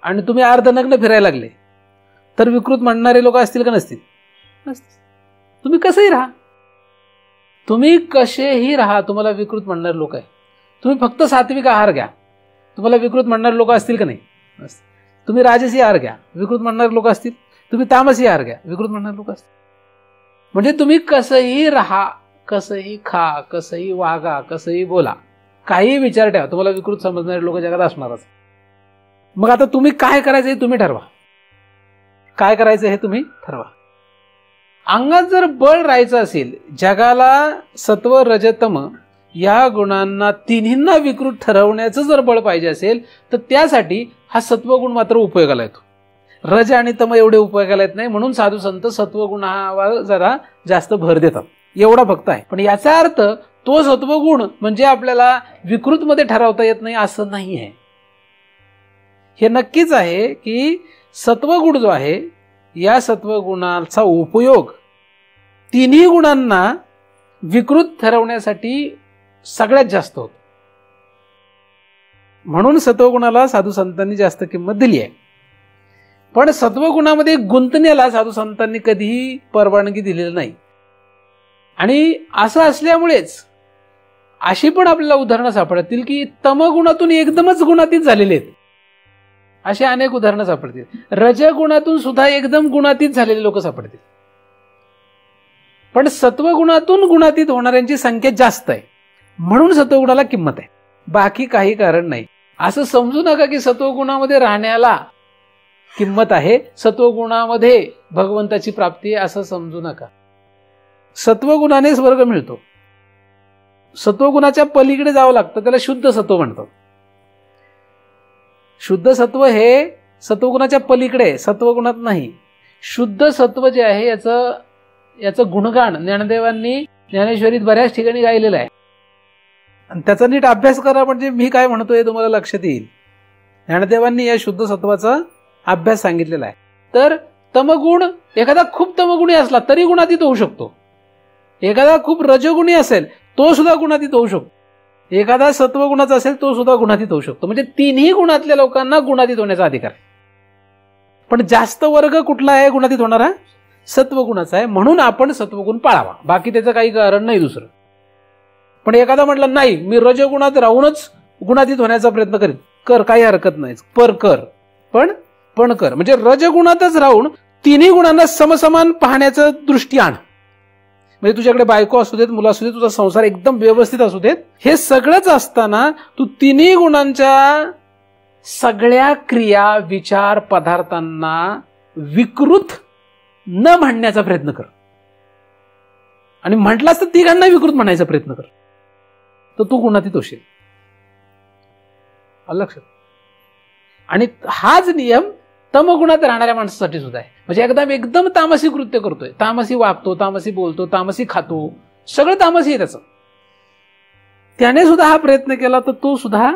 आणि तुम्ही अर्धनग्न फिरायला लागले तर विकृत म्हणणारे लोक असतील का नसतील? नसतील. तुम्ही कसंही राहा, तुम्ही कसेही राहा, तुम्हाला विकृत म्हणणारे लोक आहे. तुम्ही फक्त सात्विक आहार घ्या, तुम्हाला विकृत म्हणणारे लोक असतील का नाही? तुम्ही राजसी आहार घ्या, विकृत म्हणणारे लोक असतील. तुम्ही तामसी आहार घ्या, विकृत म्हणणारे लोक असतील. म्हणजे तुम्ही कसंही राहा, कसंही खा, कसंही वागा, कसंही बोला, काही विचार ठेवा, तुम्हाला विकृत समजणारे लोक जगात असणारच. मग आता तुम्ही काय करायचं हे तुम्ही ठरवा. काय करायचं हे तुम्ही ठरवा. अंगात जर बळ राहायचं असेल, जगाला सत्व रजतम या गुणांना तिन्हींना विकृत ठरवण्याचं जर बळ पाहिजे असेल तर त्यासाठी हा सत्वगुण मात्र उपयोगाला येतो. रज आणि तम एवढे उपयोगाला येत नाही. म्हणून साधू संत सत्वगुणावर जरा जास्त भर देतात, एवढा फक्त आहे. पण याचा अर्थ तो सत्वगुण म्हणजे आपल्याला विकृतमध्ये ठरवता येत नाही असं नाही आहे. हे नक्कीच आहे की सत्वगुण जो आहे या सत्वगुणाचा उपयोग तिन्ही गुणांना विकृत ठरवण्यासाठी सगळ्यात जास्त होतो. म्हणून सत्वगुणाला साधू संतांनी जास्त किंमत दिली आहे. पण सत्वगुणामध्ये गुंतण्याला साधू संतांनी कधीही परवानगी दिलेली नाही. आणि असं असल्यामुळेच अशी पण आपल्याला उदाहरणं सापडतील की तमगुणातून एकदमच गुणातीत झालेले आहेत. अशी अनेक उदाहरणं सापडतील. रजगुणातून सुद्धा एकदम गुणातीत झालेले लोक सापडतील. पण सत्वगुणातून गुणातीत होणाऱ्यांची संख्या जास्त आहे, म्हणून सत्वगुणाला किंमत आहे, बाकी काही कारण नाही. असं समजू नका की सत्वगुणामध्ये राहण्याला किंमत आहे, सत्वगुणामध्ये भगवंताची प्राप्ती आहे असं समजू नका. सत्वगुणाने स्वर्ग मिळतो. सत्वगुणाच्या पलीकडे जावं लागतं, त्याला शुद्ध सत्व म्हणतात. शुद्ध सत्व हे सत्वगुणाच्या पलीकडे, सत्वगुणात नाही. शुद्ध सत्व जे आहे याचं गुणगान ज्ञानदेवांनी ज्ञानेश्वरीत बऱ्याच ठिकाणी गायलेलं आहे. आणि त्याचा नीट अभ्यास करा म्हणजे मी काय म्हणतोय तुम्हाला लक्षात येईल. ज्ञानदेवांनी या शुद्ध सत्वाचा अभ्यास सांगितलेला आहे. तर तमगुण, एखादा खूप तमगुणी असला तरी गुणातीत होऊ शकतो. एखादा खूप रजगुणी असेल तो सुद्धा गुणातीत होऊ शकतो. एखादा सत्वगुणाचा असेल तो सुद्धा गुणातीत होऊ शकतो. म्हणजे तिन्ही गुणातल्या लोकांना गुणातीत होण्याचा अधिकार आहे. पण जास्त वर्ग कुठला आहे गुणातीत होणारा? सत्वगुणाचा आहे. म्हणून आपण सत्वगुण पाळावा, बाकी त्याचं काही कारण नाही दुसरं. पण एखादा म्हटलं नाही मी रजगुणात राहूनच गुणातीत होण्याचा प्रयत्न करीन, कर, काही हरकत नाही, कर, पण कर. म्हणजे रजगुणातच राहून तिन्ही गुणांना समसमान पाहण्याचं दृष्टी आण. म्हणजे तुझ्याकडे बायको असू देत, मुलं असू देत, तुझा संसार एकदम व्यवस्थित असू देत, हे सगळंच असताना तू तिन्ही गुणांच्या सगळ्या क्रिया, विचार, पदार्थांना विकृत न म्हणण्याचा प्रयत्न कर. आणि म्हटलास तर तिघांना विकृत म्हणायचा प्रयत्न कर, तर तू गुणातीत होशील. लक्षात. आणि हाच नियम तमगुणात राहणाऱ्या माणसासाठी सुद्धा आहे. म्हणजे एकदम तामसी कृत्य करतोय, तामसी वागतो, तामसी बोलतो, तामसी खातो, सगळं तामसी आहे त्याचं, त्याने सुद्धा हा प्रयत्न केला तर तो सुद्धा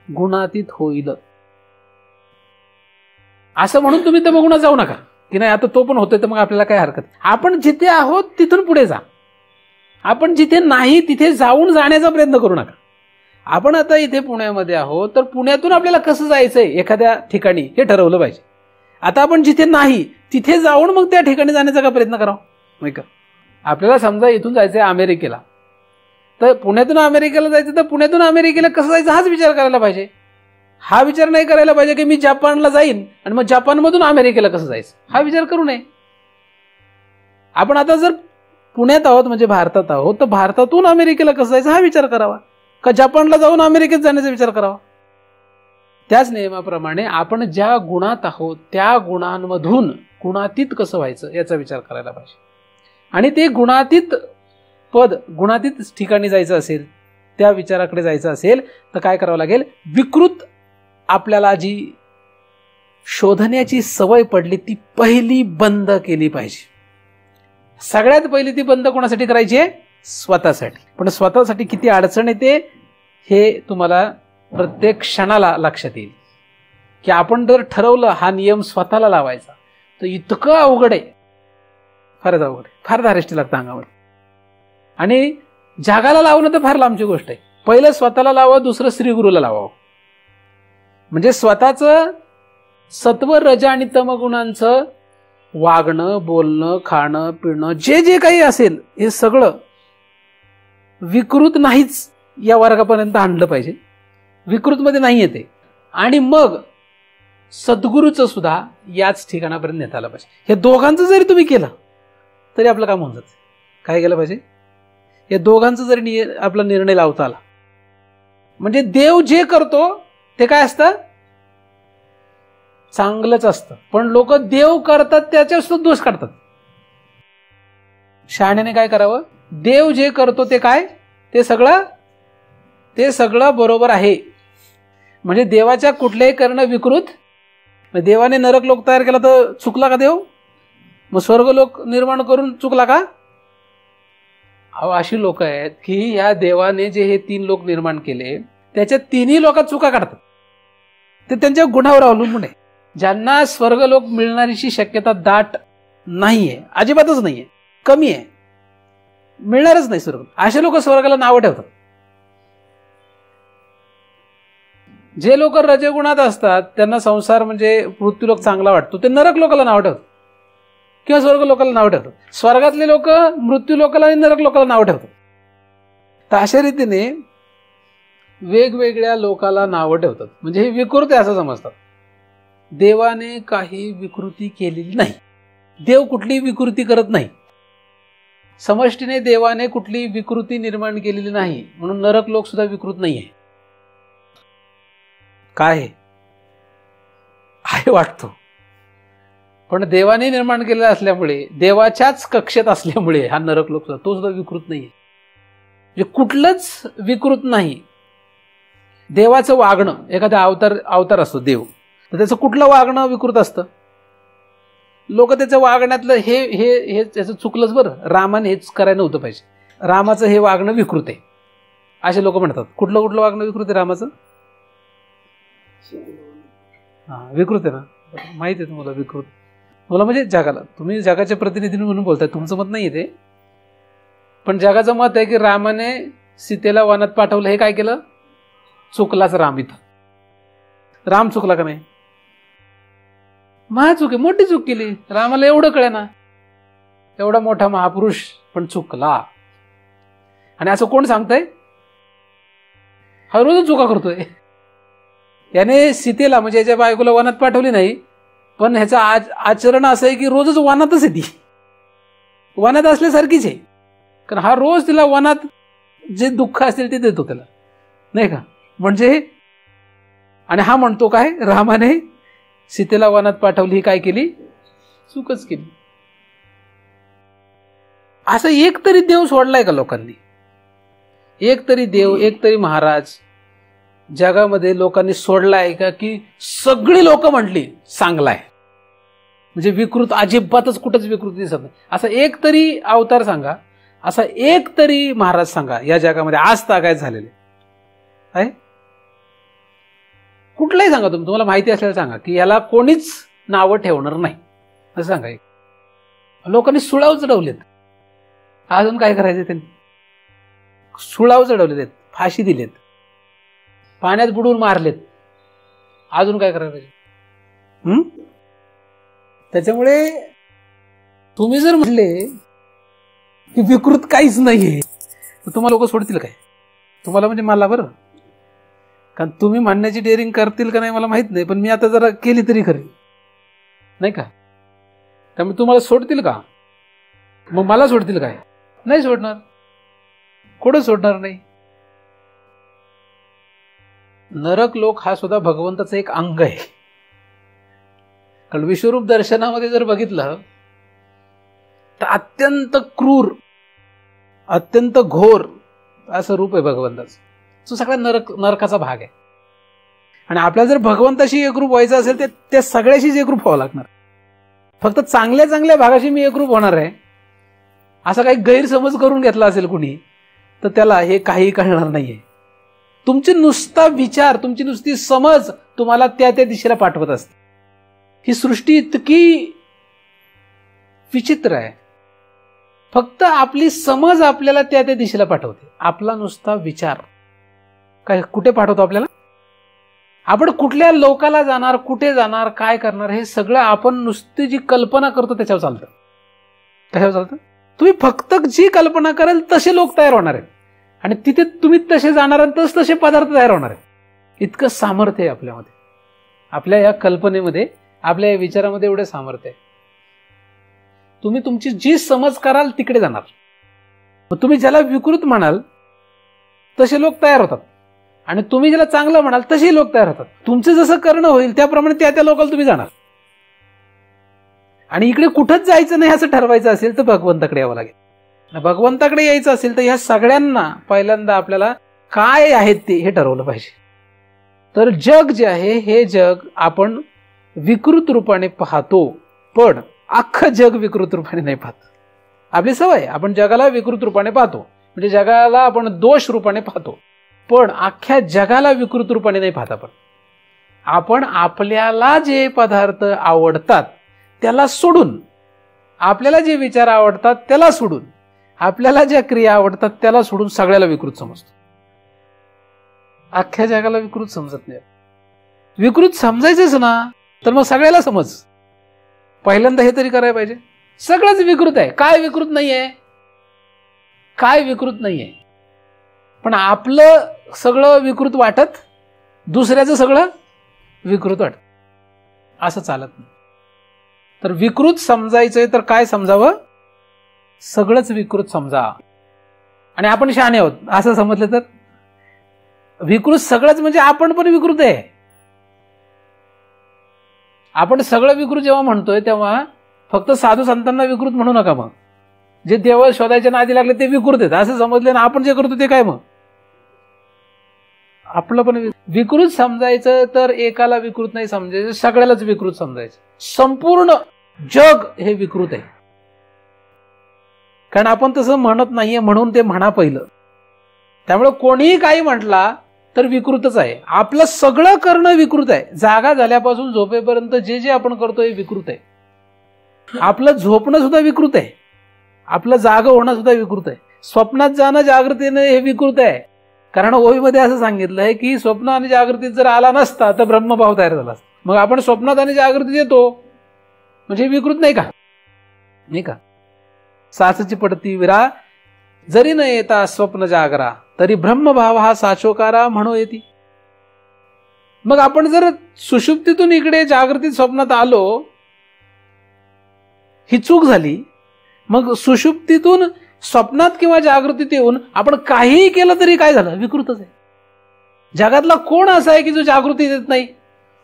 गुणातीत होईल. असं म्हणून तुम्ही तमगुणात जाऊ नका की नाही आता तो पण होतोय तर मग आपल्याला काय हरकत. आपण जिथे आहोत तिथून पुढे जा. आपण जिथे नाही तिथे जाण्याचा प्रयत्न करू नका. आपण आता इथे पुण्यामध्ये आहोत तर पुण्यातून आपल्याला कसं जायचंय एखाद्या ठिकाणी हे ठरवलं पाहिजे. आता आपण जिथे नाही तिथे जाऊन मग त्या ठिकाणी जाण्याचा का प्रयत्न करावा, नाही का? आपल्याला समजा इथून जायचंय अमेरिकेला, तर पुण्यातून अमेरिकेला जायचं तर पुण्यातून अमेरिकेला कसं जायचं हाच विचार करायला पाहिजे. हा विचार नाही करायला पाहिजे की मी जपानला जाईन आणि मग जपानमधून अमेरिकेला कसं जायचं, हा विचार करू नये. आपण आता जर पुण्यात आहोत म्हणजे भारतात आहोत तर भारतातून अमेरिकेला कसं जायचं हा विचार करावा, का जपानला जाऊन अमेरिकेत जाण्याचा विचार करावा. त्याच नियमाप्रमाणे आपण ज्या गुणात आहोत त्या गुणांमधून गुणातीत कसं व्हायचं याचा विचार करायला पाहिजे. आणि ते गुणातीत गुणातीत ठिकाणी जायचं असेल, त्या विचाराकडे जायचं असेल तर काय करावं लागेल, विकृत आपल्याला जी शोधण्याची सवय पडली ती पहिली बंद केली पाहिजे. सगळ्यात पहिली ती बंद कोणासाठी करायची आहे? स्वतःसाठी. पण स्वतःसाठी किती अडचण येते हे तुम्हाला प्रत्येक क्षणाला लक्षात येईल की आपण जर ठरवलं हा नियम स्वतःला लावायचा तर इतकं अवघड आहे, फारच अवघड आहे, फार धारिष्ट लागतं अंगावर. आणि जगाला लावणं तर फार लांबची गोष्ट आहे. पहिलं स्वतःला लावावं, दुसरं श्रीगुरूला लावावं. म्हणजे स्वतःचं सत्व, रज आणि तमगुणांचं वागणं, बोलणं, खाणं, पिणं जे जे काही असेल हे सगळं विकृत नाहीच या वर्गापर्यंत आणलं पाहिजे, विकृतमध्ये नाही येते. आणि मग सद्गुरूचं सुद्धा याच ठिकाणापर्यंत नेता आलं पाहिजे. हे दोघांचं जरी तुम्ही केलं तरी आपलं काम होऊन जातं. काय केलं पाहिजे? या दोघांचं जरी आपला निर्णय लावता आला म्हणजे देव जे करतो ते काय असतं? चांगलंच असतं. पण लोक देव करतात त्याच्या सुद्धा दोष काढतात. शहाण्याने काय करावं? देव जे करतो ते काय? ते सगळं बरोबर आहे. म्हणजे देवाच्या कुठल्याही करणं विकृत. देवाने नरक लोक तयार केला तर चुकला का देव? मग स्वर्ग लोक निर्माण करून चुकला का? अशी लोक आहेत की या देवाने जे हे 3 लोक निर्माण केले त्याच्या 3ही लोकात चुका काढतात. ते त्यांच्या गुणावर अवलंबून आहे. ज्यांना स्वर्ग लोक मिळणारीची शक्यता दाट नाहीये, अजिबातच नाहीये, कमी आहे, मिळणारच नाही स्वर्ग, असे लोक स्वर्गाला नावं ठेवतात. जे लोक रजगुणात असतात त्यांना संसार म्हणजे मृत्यूलोक चांगला वाटतो, ते नरक लोकाला नाव ठेवतात किंवा स्वर्ग लोकाला नाव ठेवतात. स्वर्गातले लोक मृत्यू लोकाला आणि नरक लोकाला नाव ठेवतात. तर अशा रीतीने वेगवेगळ्या लोकाला नावं ठेवतात. म्हणजे हे विकृत आहे असं समजतात. देवाने काही विकृती केलेली नाही. देव कुठलीही विकृती करत नाही. समष्टीने देवाने कुठलीही विकृती निर्माण केलेली नाही. म्हणून नरक लोक सुद्धा विकृत नाहीये. काय आहे वाटतो, पण देवाने निर्माण केलेला असल्यामुळे, देवाच्याच कक्षेत असल्यामुळे हा नरक लोक सुद्धा तो सुद्धा विकृत नाहीये. म्हणजे कुठलंच विकृत नाही. देवाचं वागणं, एखादा अवतार असतो देव, तर त्याचं कुठलं वागणं विकृत असतं? लोक त्याचं वागण्यातलं हे त्याचं चुकलंच बरं, रामाने हेच करायला नव्हतं पाहिजे, रामाचं हे वागणं विकृत आहे असे लोक म्हणतात. कुठलं वागणं विकृत आहे रामाचं? विकृत आहे ना, माहिती आहे तुम्हाला विकृत. मला म्हणजे जगाला, तुम्ही जगाच्या प्रतिनिधी म्हणून बोलताय, तुमचं मत नाही ते, पण जगाचं मत आहे की रामाने सीतेला वनात पाठवलं. हे काय केलं? चुकलाच राम. इथं राम चुकला का नाही? महा चूक आहे, मोठी चूक केली. रामाला एवढं कळे ना, एवढा मोठा महापुरुष पण चुकला. आणि असं कोण सांगतंय? हा रोज चुका करतोय. याने सीतेला म्हणजे याच्या बायकोला वनात पाठवली नाही, पण ह्याचं आचरण असं आहे की रोजच वनातच आहे. ती वनात असल्यासारखीच आहे, कारण हा रोज तिला वनात जे दुःख असेल ते देतो त्याला, नाही का? म्हणजे आणि हा म्हणतो काय, रामाने सीतेला वनात पाठवली, ही काय केली? चूकच केली. असं एक तरी देव सोडलाय का लोकांनी? एक तरी देव, एक तरी महाराज जगामध्ये लोकांनी सोडलाय का? की सगळी लोक म्हटली चांगलाय, म्हणजे विकृत अजिबातच कुठंच विकृती दिसत नाही. असा एक तरी अवतार सांगा, असा एक तरी महाराज सांगा या जगामध्ये आज तागायत झालेले आहे? कुठलाही सांगा तुम्ही, तुम्हाला माहिती असलेलं सांगा की याला कोणीच नावं ठेवणार नाही असं सांगा. लोकांनी सुळाव चढवलेत. अजून काय करायचं? त्यांनी सुळाव चढवलेत, फाशी दिलेत, पाण्यात बुडवून मारलेत. अजून काय करायला पाहिजे? त्याच्यामुळे तुम्ही जर म्हटले की विकृत काहीच नाहीये, तर तुम्हाला लोक सोडतील काय? तुम्हाला म्हणजे मला, बरं, कारण तुम्ही म्हणण्याची डेअरिंग करतील का नाही मला माहित नाही, पण मी आता जरा केली तरी खरी, नाही का? त्यामुळे तुम्हाला सोडतील का? मग मला सोडतील काय? नाही सोडणार. कोण सोडणार नाही. नरक लोक हा सुद्धा भगवंताचं एक अंग आहे. कारण विश्वरूप दर्शनामध्ये जर बघितलं तर अत्यंत क्रूर, अत्यंत घोर असं रूप आहे भगवंताचं. तो सगळ्या नरकाचा भाग आहे. आणि आपल्याला जर भगवंताशी एकरूप व्हायचं असेल तर त्या सगळ्याशीच एकरूप व्हावं लागणार. फक्त चांगल्या चांगल्या भागाशी मी एकरूप होणार आहे असा काही गैरसमज करून घेतला असेल कुणी, तर त्याला हे काही कळणार नाहीये. तुमची नुसता विचार, तुमची नुसती समज तुम्हाला त्या त्या दिशेला पाठवत असते. ही सृष्टी इतकी विचित्र आहे. फक्त आपली समज आपल्याला त्या त्या दिशेला पाठवते. आपला नुसता विचार काय कुठे पाठवतो आपल्याला? आपण कुठल्या लोकाला जाणार, कुठे जाणार, काय करणार, हे सगळं आपण नुसती जी कल्पना करतो त्याच्यावर चालतं. कशावर चालतं? तुम्ही फक्त जी कल्पना कराल तसे लोक तयार होणार आहेत आणि तिथे तुम्ही तसे जाणार आणि तसे पदार्थ तयार होणार आहेत. इतकं सामर्थ्य आहे आपल्यामध्ये, आपल्या या कल्पनेमध्ये, आपल्या या विचारामध्ये एवढे सामर्थ्य आहे. तुम्ही तुमची जी समज कराल तिकडे जाणार. मग तुम्ही ज्याला विकृत म्हणाल तसे लोक तयार होतात आणि तुम्ही ज्याला चांगलं म्हणाल तसे लोक तयार होतात. तुमचं जसं करणं होईल त्याप्रमाणे त्या त्या लोकांना तुम्ही जाणार. आणि इकडे कुठंच जायचं नाही असं ठरवायचं असेल तर भगवंताकडे यावं लागेल. भगवंताकडे यायचं असेल तर ह्या सगळ्यांना पहिल्यांदा आपल्याला काय आहेत ते हे ठरवलं पाहिजे. तर जग जे आहे हे जग आपण विकृत रूपाने पाहतो, पण अख्खं जग विकृत रूपाने नाही पाहत. आपली सवय, आपण जगाला विकृत रूपाने पाहतो, म्हणजे जगाला आपण दोष रूपाने पाहतो, पण अख्ख्या जगाला विकृत रूपाने नाही पाहत. आपण आपल्याला जे पदार्थ आवडतात त्याला सोडून, आपल्याला जे विचार आवडतात त्याला सोडून, आपल्याला ज्या क्रिया आवडतात त्याला सोडून सगळ्याला विकृत समजतो. अख्ख्या जगाला विकृत समजत नाही. विकृत समजायचंच ना तर मग सगळ्याला समज. पहिल्यांदा हे तरी करायला पाहिजे. सगळंच विकृत आहे. काय विकृत नाहीये? काय विकृत नाहीये? पण आपलं सगळं विकृत वाटत, दुसऱ्याचं सगळं विकृत वाटत, असं चालत नाही. तर विकृत समजायचंय तर काय समजावं? सगळंच विकृत समजा. आणि आपण शहाणे आहोत असं समजलं तर विकृत सगळंच म्हणजे आपण पण विकृत आहे. आपण सगळं विकृत जेव्हा म्हणतोय तेव्हा फक्त साधू संतांना विकृत म्हणू नका. मग जे देव शोधायच्या नादी लागले ते विकृत आहेत असं समजले ना, आपण जे करतो ते काय? मग आपलं पण विकृत समजायचं तर एकाला विकृत नाही समजायचं, सगळ्यालाच विकृत समजायचं. संपूर्ण जग हे विकृत आहे. कारण आपण तसं म्हणत नाहीये म्हणून ते म्हणा पहिलं. त्यामुळे कोणीही काही म्हटला तर विकृतच आहे. आपलं सगळं करणं विकृत आहे. जागा झाल्यापासून झोपेपर्यंत जे जे आपण करतो हे विकृत आहे. आपलं झोपणं सुद्धा विकृत आहे. आपलं जागं होणं सुद्धा विकृत आहे. स्वप्नात जाणं जागृतीनं हे विकृत आहे. कारण ओवीमध्ये असं सांगितलं आहे की स्वप्न आणि जागृतीत जर आला नसता तर ब्रह्मभाव तयार झाला असता. मग आपण स्वप्नात आणि जागृतीत येतो म्हणजे विकृत नाही का? नाही का? साचची पडती विरा जरी न येता स्वप्न जागरा तरी ब्रह्मभाव हा साचोकारा म्हणू येती. मग आपण जर सुषुप्तीतून इकडे जागृतीत स्वप्नात आलो ही चूक झाली. मग सुषुप्तीतून स्वप्नात किंवा जागृतीत येऊन आपण काहीही केलं तरी काय झालं? विकृतच आहे. जगातला कोण असा आहे की जो जागृतीत येत नाही?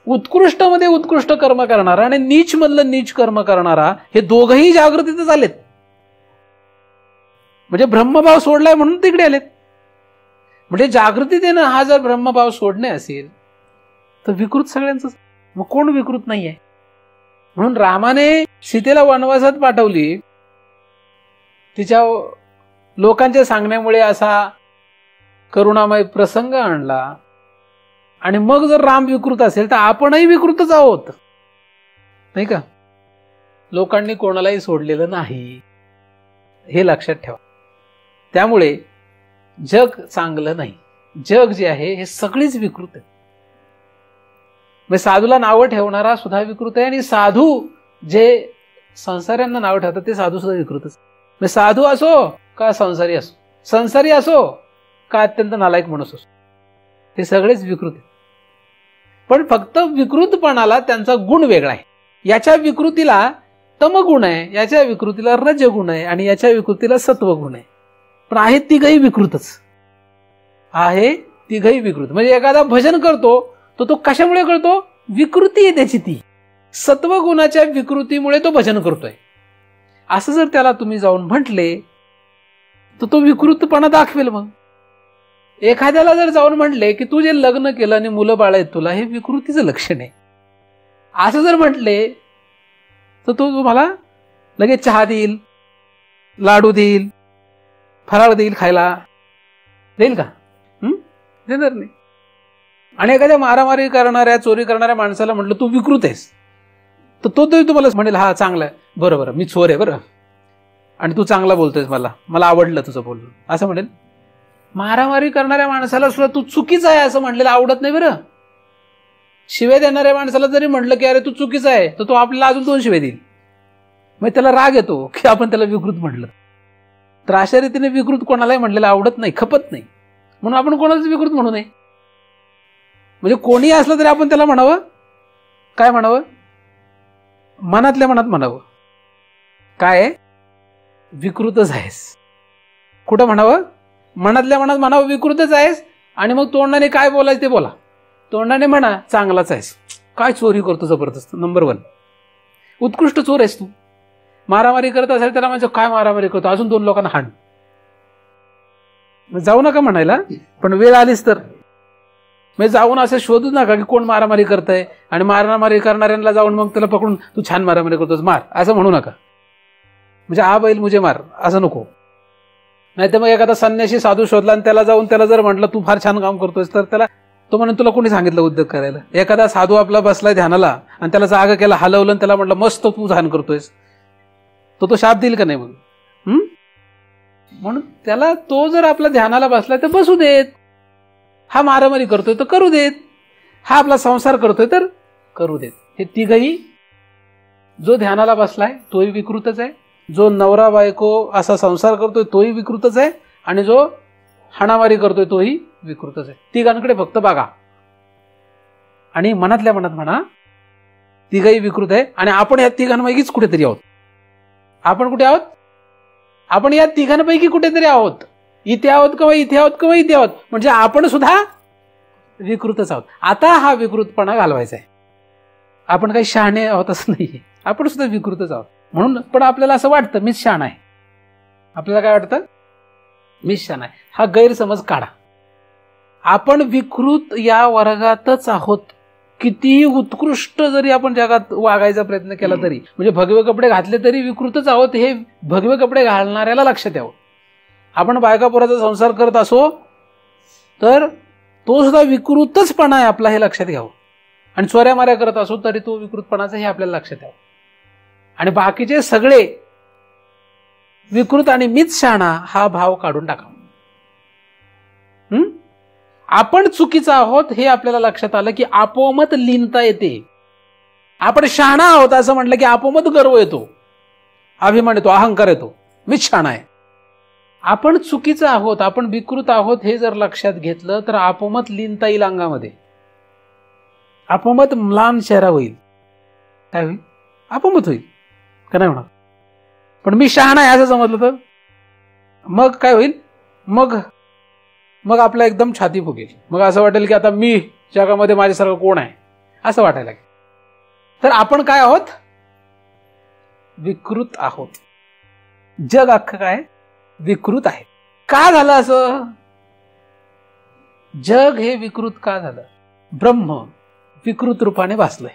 उत्कृष्ट मध्ये उत्कृष्ट कर्म करणारा आणि नीच मधलं नीच कर्म करणारा हे दोघंही जागृतीतच आलेत. म्हणजे ब्रह्मभाव सोडलाय म्हणून तिकडे आलेत. म्हणजे जागृतीत येणं हा जर ब्रह्मभाव सोडणे असेल तर विकृत सगळ्यांच. मग कोण विकृत नाहीये? म्हणून रामाने सीतेला वनवासात पाठवली. तिच्या लोकांच्या सांगण्यामुळे असा करुणामय प्रसंग आणला. आणि मग जर राम विकृत असेल तर आपणही विकृतच आहोत. नाही का? लोकांनी कोणालाही सोडलेलं नाही हे लक्षात ठेवा. त्यामुळे जग चांगलं नाही. जग जे आहे हे सगळीच विकृत आहे. मग साधूला नावं ठेवणारा सुद्धा विकृत आहे आणि साधू जे संसाऱ्यांना नावं ठेवतात ते साधू सुद्धा विकृतच. मग साधू असो का संसारी असो, संसारी असो का अत्यंत नालायक माणूस असो, हे सगळेच विकृत आहेत. पण फक्त विकृतपणाला त्यांचा गुण वेगळा आहे. याच्या विकृतीला तमगुण आहे, याच्या विकृतीला रजगुण आहे आणि याच्या विकृतीला सत्वगुण आहे. पण आहे तिघही विकृतच. आहे तिघही विकृत. म्हणजे एखादा भजन करतो तर तो कशामुळे करतो? विकृती आहे त्याची. ती सत्वगुणाच्या विकृतीमुळे तो भजन करतोय. असं जर त्याला तुम्ही जाऊन म्हटले तर तो विकृतपणा दाखवेल. मग एखाद्याला जर जाऊन म्हटले की तू जे लग्न केलं आणि मुलं बाळ आहेत तुला, हे विकृतीचं लक्षण आहे, असं जर म्हटले तर तो तुम्हाला लगेच चहा देईल, लाडू देईल, फराळ देईल खायला. देईल का? देणार नाही. आणि एखाद्या मारामारी करणाऱ्या चोरी करणाऱ्या माणसाला म्हटलं तू विकृत आहेस तर तो तरी तुम्हाला म्हणेल हा चांगला आहे, बरोबर मी चोर आहे बरं, आणि तू चांगला बोलतोयस, मला आवडलं तुझं बोलणं, असं म्हणेल. मारामारी करणाऱ्या माणसाला सुद्धा तू चुकीचा आहे असं म्हणलेलं आवडत नाही बरं. शिवे देणाऱ्या माणसाला जरी म्हटलं की अरे तू चुकीचा आहे तर तो आपल्याला अजून 2 शिवे देईल. मग त्याला राग येतो की आपण त्याला विकृत म्हटलं. तर अशा रीतीने विकृत कोणालाही म्हटलेलं आवडत नाही, खपत नाही. म्हणून आपण कोणालाच विकृत म्हणू नये. म्हणजे कोणी असलं तरी आपण त्याला म्हणावं, काय म्हणावं? मनातल्या मनात म्हणावं, काय विकृतच आहेस. कुठं म्हणावं? मनातल्या मनात म्हणावं विकृतच आहेस. आणि मग तोंडाने काय बोलायचं ते बोला. तोंडाने म्हणा चांगलाच आहेस, काय चोरी करतो जबरदस्त, नंबर 1 उत्कृष्ट चोर आहेस तू. मारामारी करत असेल त्याला म्हणजे काय मारामारी करतो, अजून 2 लोकांना हाण. जाऊ नका म्हणायला, पण वेळ आलीच तर मग जाऊन असं शोधू नका की कोण मारामारी करतंय आणि मारामारी करणाऱ्यांना जाऊन मग त्याला पकडून तू छान मारामारी करतोस मार असं म्हणू नका. म्हणजे आ बैल मुझे मार असं नको. नाही तर मग एखादा संन्यासी साधू शोधला आणि त्याला जाऊन त्याला जर म्हटलं तू फार छान काम करतोयस तर त्याला तो म्हणून तुला कोणी सांगितलं उद्योग करायला. एखादा साधू आपला बसलाय ध्यानाला आणि त्याला जागा केला, हलवलं आणि त्याला म्हटलं मस्त तू ध्यान करतोयस, तो शाप देईल का नाही? मग म्हणून त्याला तो जर आपला ध्यानाला बसलाय तर बसू देत. हा मारामारी करतोय तर करू देत. हा आपला संसार करतोय तर करू देत. हे तिघही, जो ध्यानाला बसलाय तोही विकृतच आहे, जो नवरा बायको असा संसार करतोय तोही विकृतच आहे, आणि जो हाणामारी करतोय तोही विकृतच आहे. तिघांकडे फक्त बघा आणि मनातल्या मनात म्हणा तिघही विकृत आहे. आणि आपण या तिघांपैकीच कुठेतरी आहोत. आपण कुठे आहोत? आपण या तिघांपैकी कुठेतरी आहोत. इथे आहोत किंवा इथे आहोत किंवा इथे आहोत, म्हणजे आपण सुद्धा विकृतच आहोत. आता हा विकृतपणा घालवायचा आहे. आपण काही शहाणे आहोत असं नाहीये, आपण सुद्धा विकृतच आहोत. म्हणून पण आपल्याला असं वाटतं मीच शहाणा आहे. आपल्याला काय वाटतं? मीच शहाणा आहे. हा गैरसमज काढा. आपण विकृत या वर्गातच आहोत. कितीही उत्कृष्ट जरी आपण जगात वागायचा प्रयत्न केला तरी, म्हणजे भगवे कपडे घातले तरी विकृतच आहोत. हे भगवे कपडे घालणाऱ्याला लक्षात यावं. आपण बायकापुराचा संसार करत असो तर तो सुद्धा विकृतचपणा आहे आपला, हे लक्षात घ्यावं. आणि चोऱ्या माऱ्या करत असो तरी तो विकृतपणाचा हे आपल्याला लक्षात यावं. आणि बाकीचे सगळे विकृत आणि मीच शहाणा हा भाव काढून टाकावा. आपण चुकीचं आहोत हे आपल्याला लक्षात आलं की आपोमत लीनता येते. आपण शहाणा आहोत असं म्हटलं की आपोमत गर्व येतो, अभिमान येतो, अहंकार येतो, मीच शहाणा आहे. आपण चुकीचं आहोत, आपण विकृत आहोत हे जर लक्षात घेतलं तर आपोमत लीनता येईल अंगामध्ये, आपोमत म्लान चेहरा होईल. काय होईल? आपोमत होईल का नाही होणार? पण मी शहाणा आहे असं समजलं तर मग काय होईल? मग आपला एकदम छाती फुगेल. मग असं वाटेल की आता मी जगामध्ये माझ्यासारखं कोण आहे असं वाटायला लागेल. तर आपण काय आहोत? विकृत आहोत. जग अख्खं काय? विकृत आहे. का झालं असं? जग हे विकृत का झालं? ब्रह्म विकृत रूपाने भासलंय.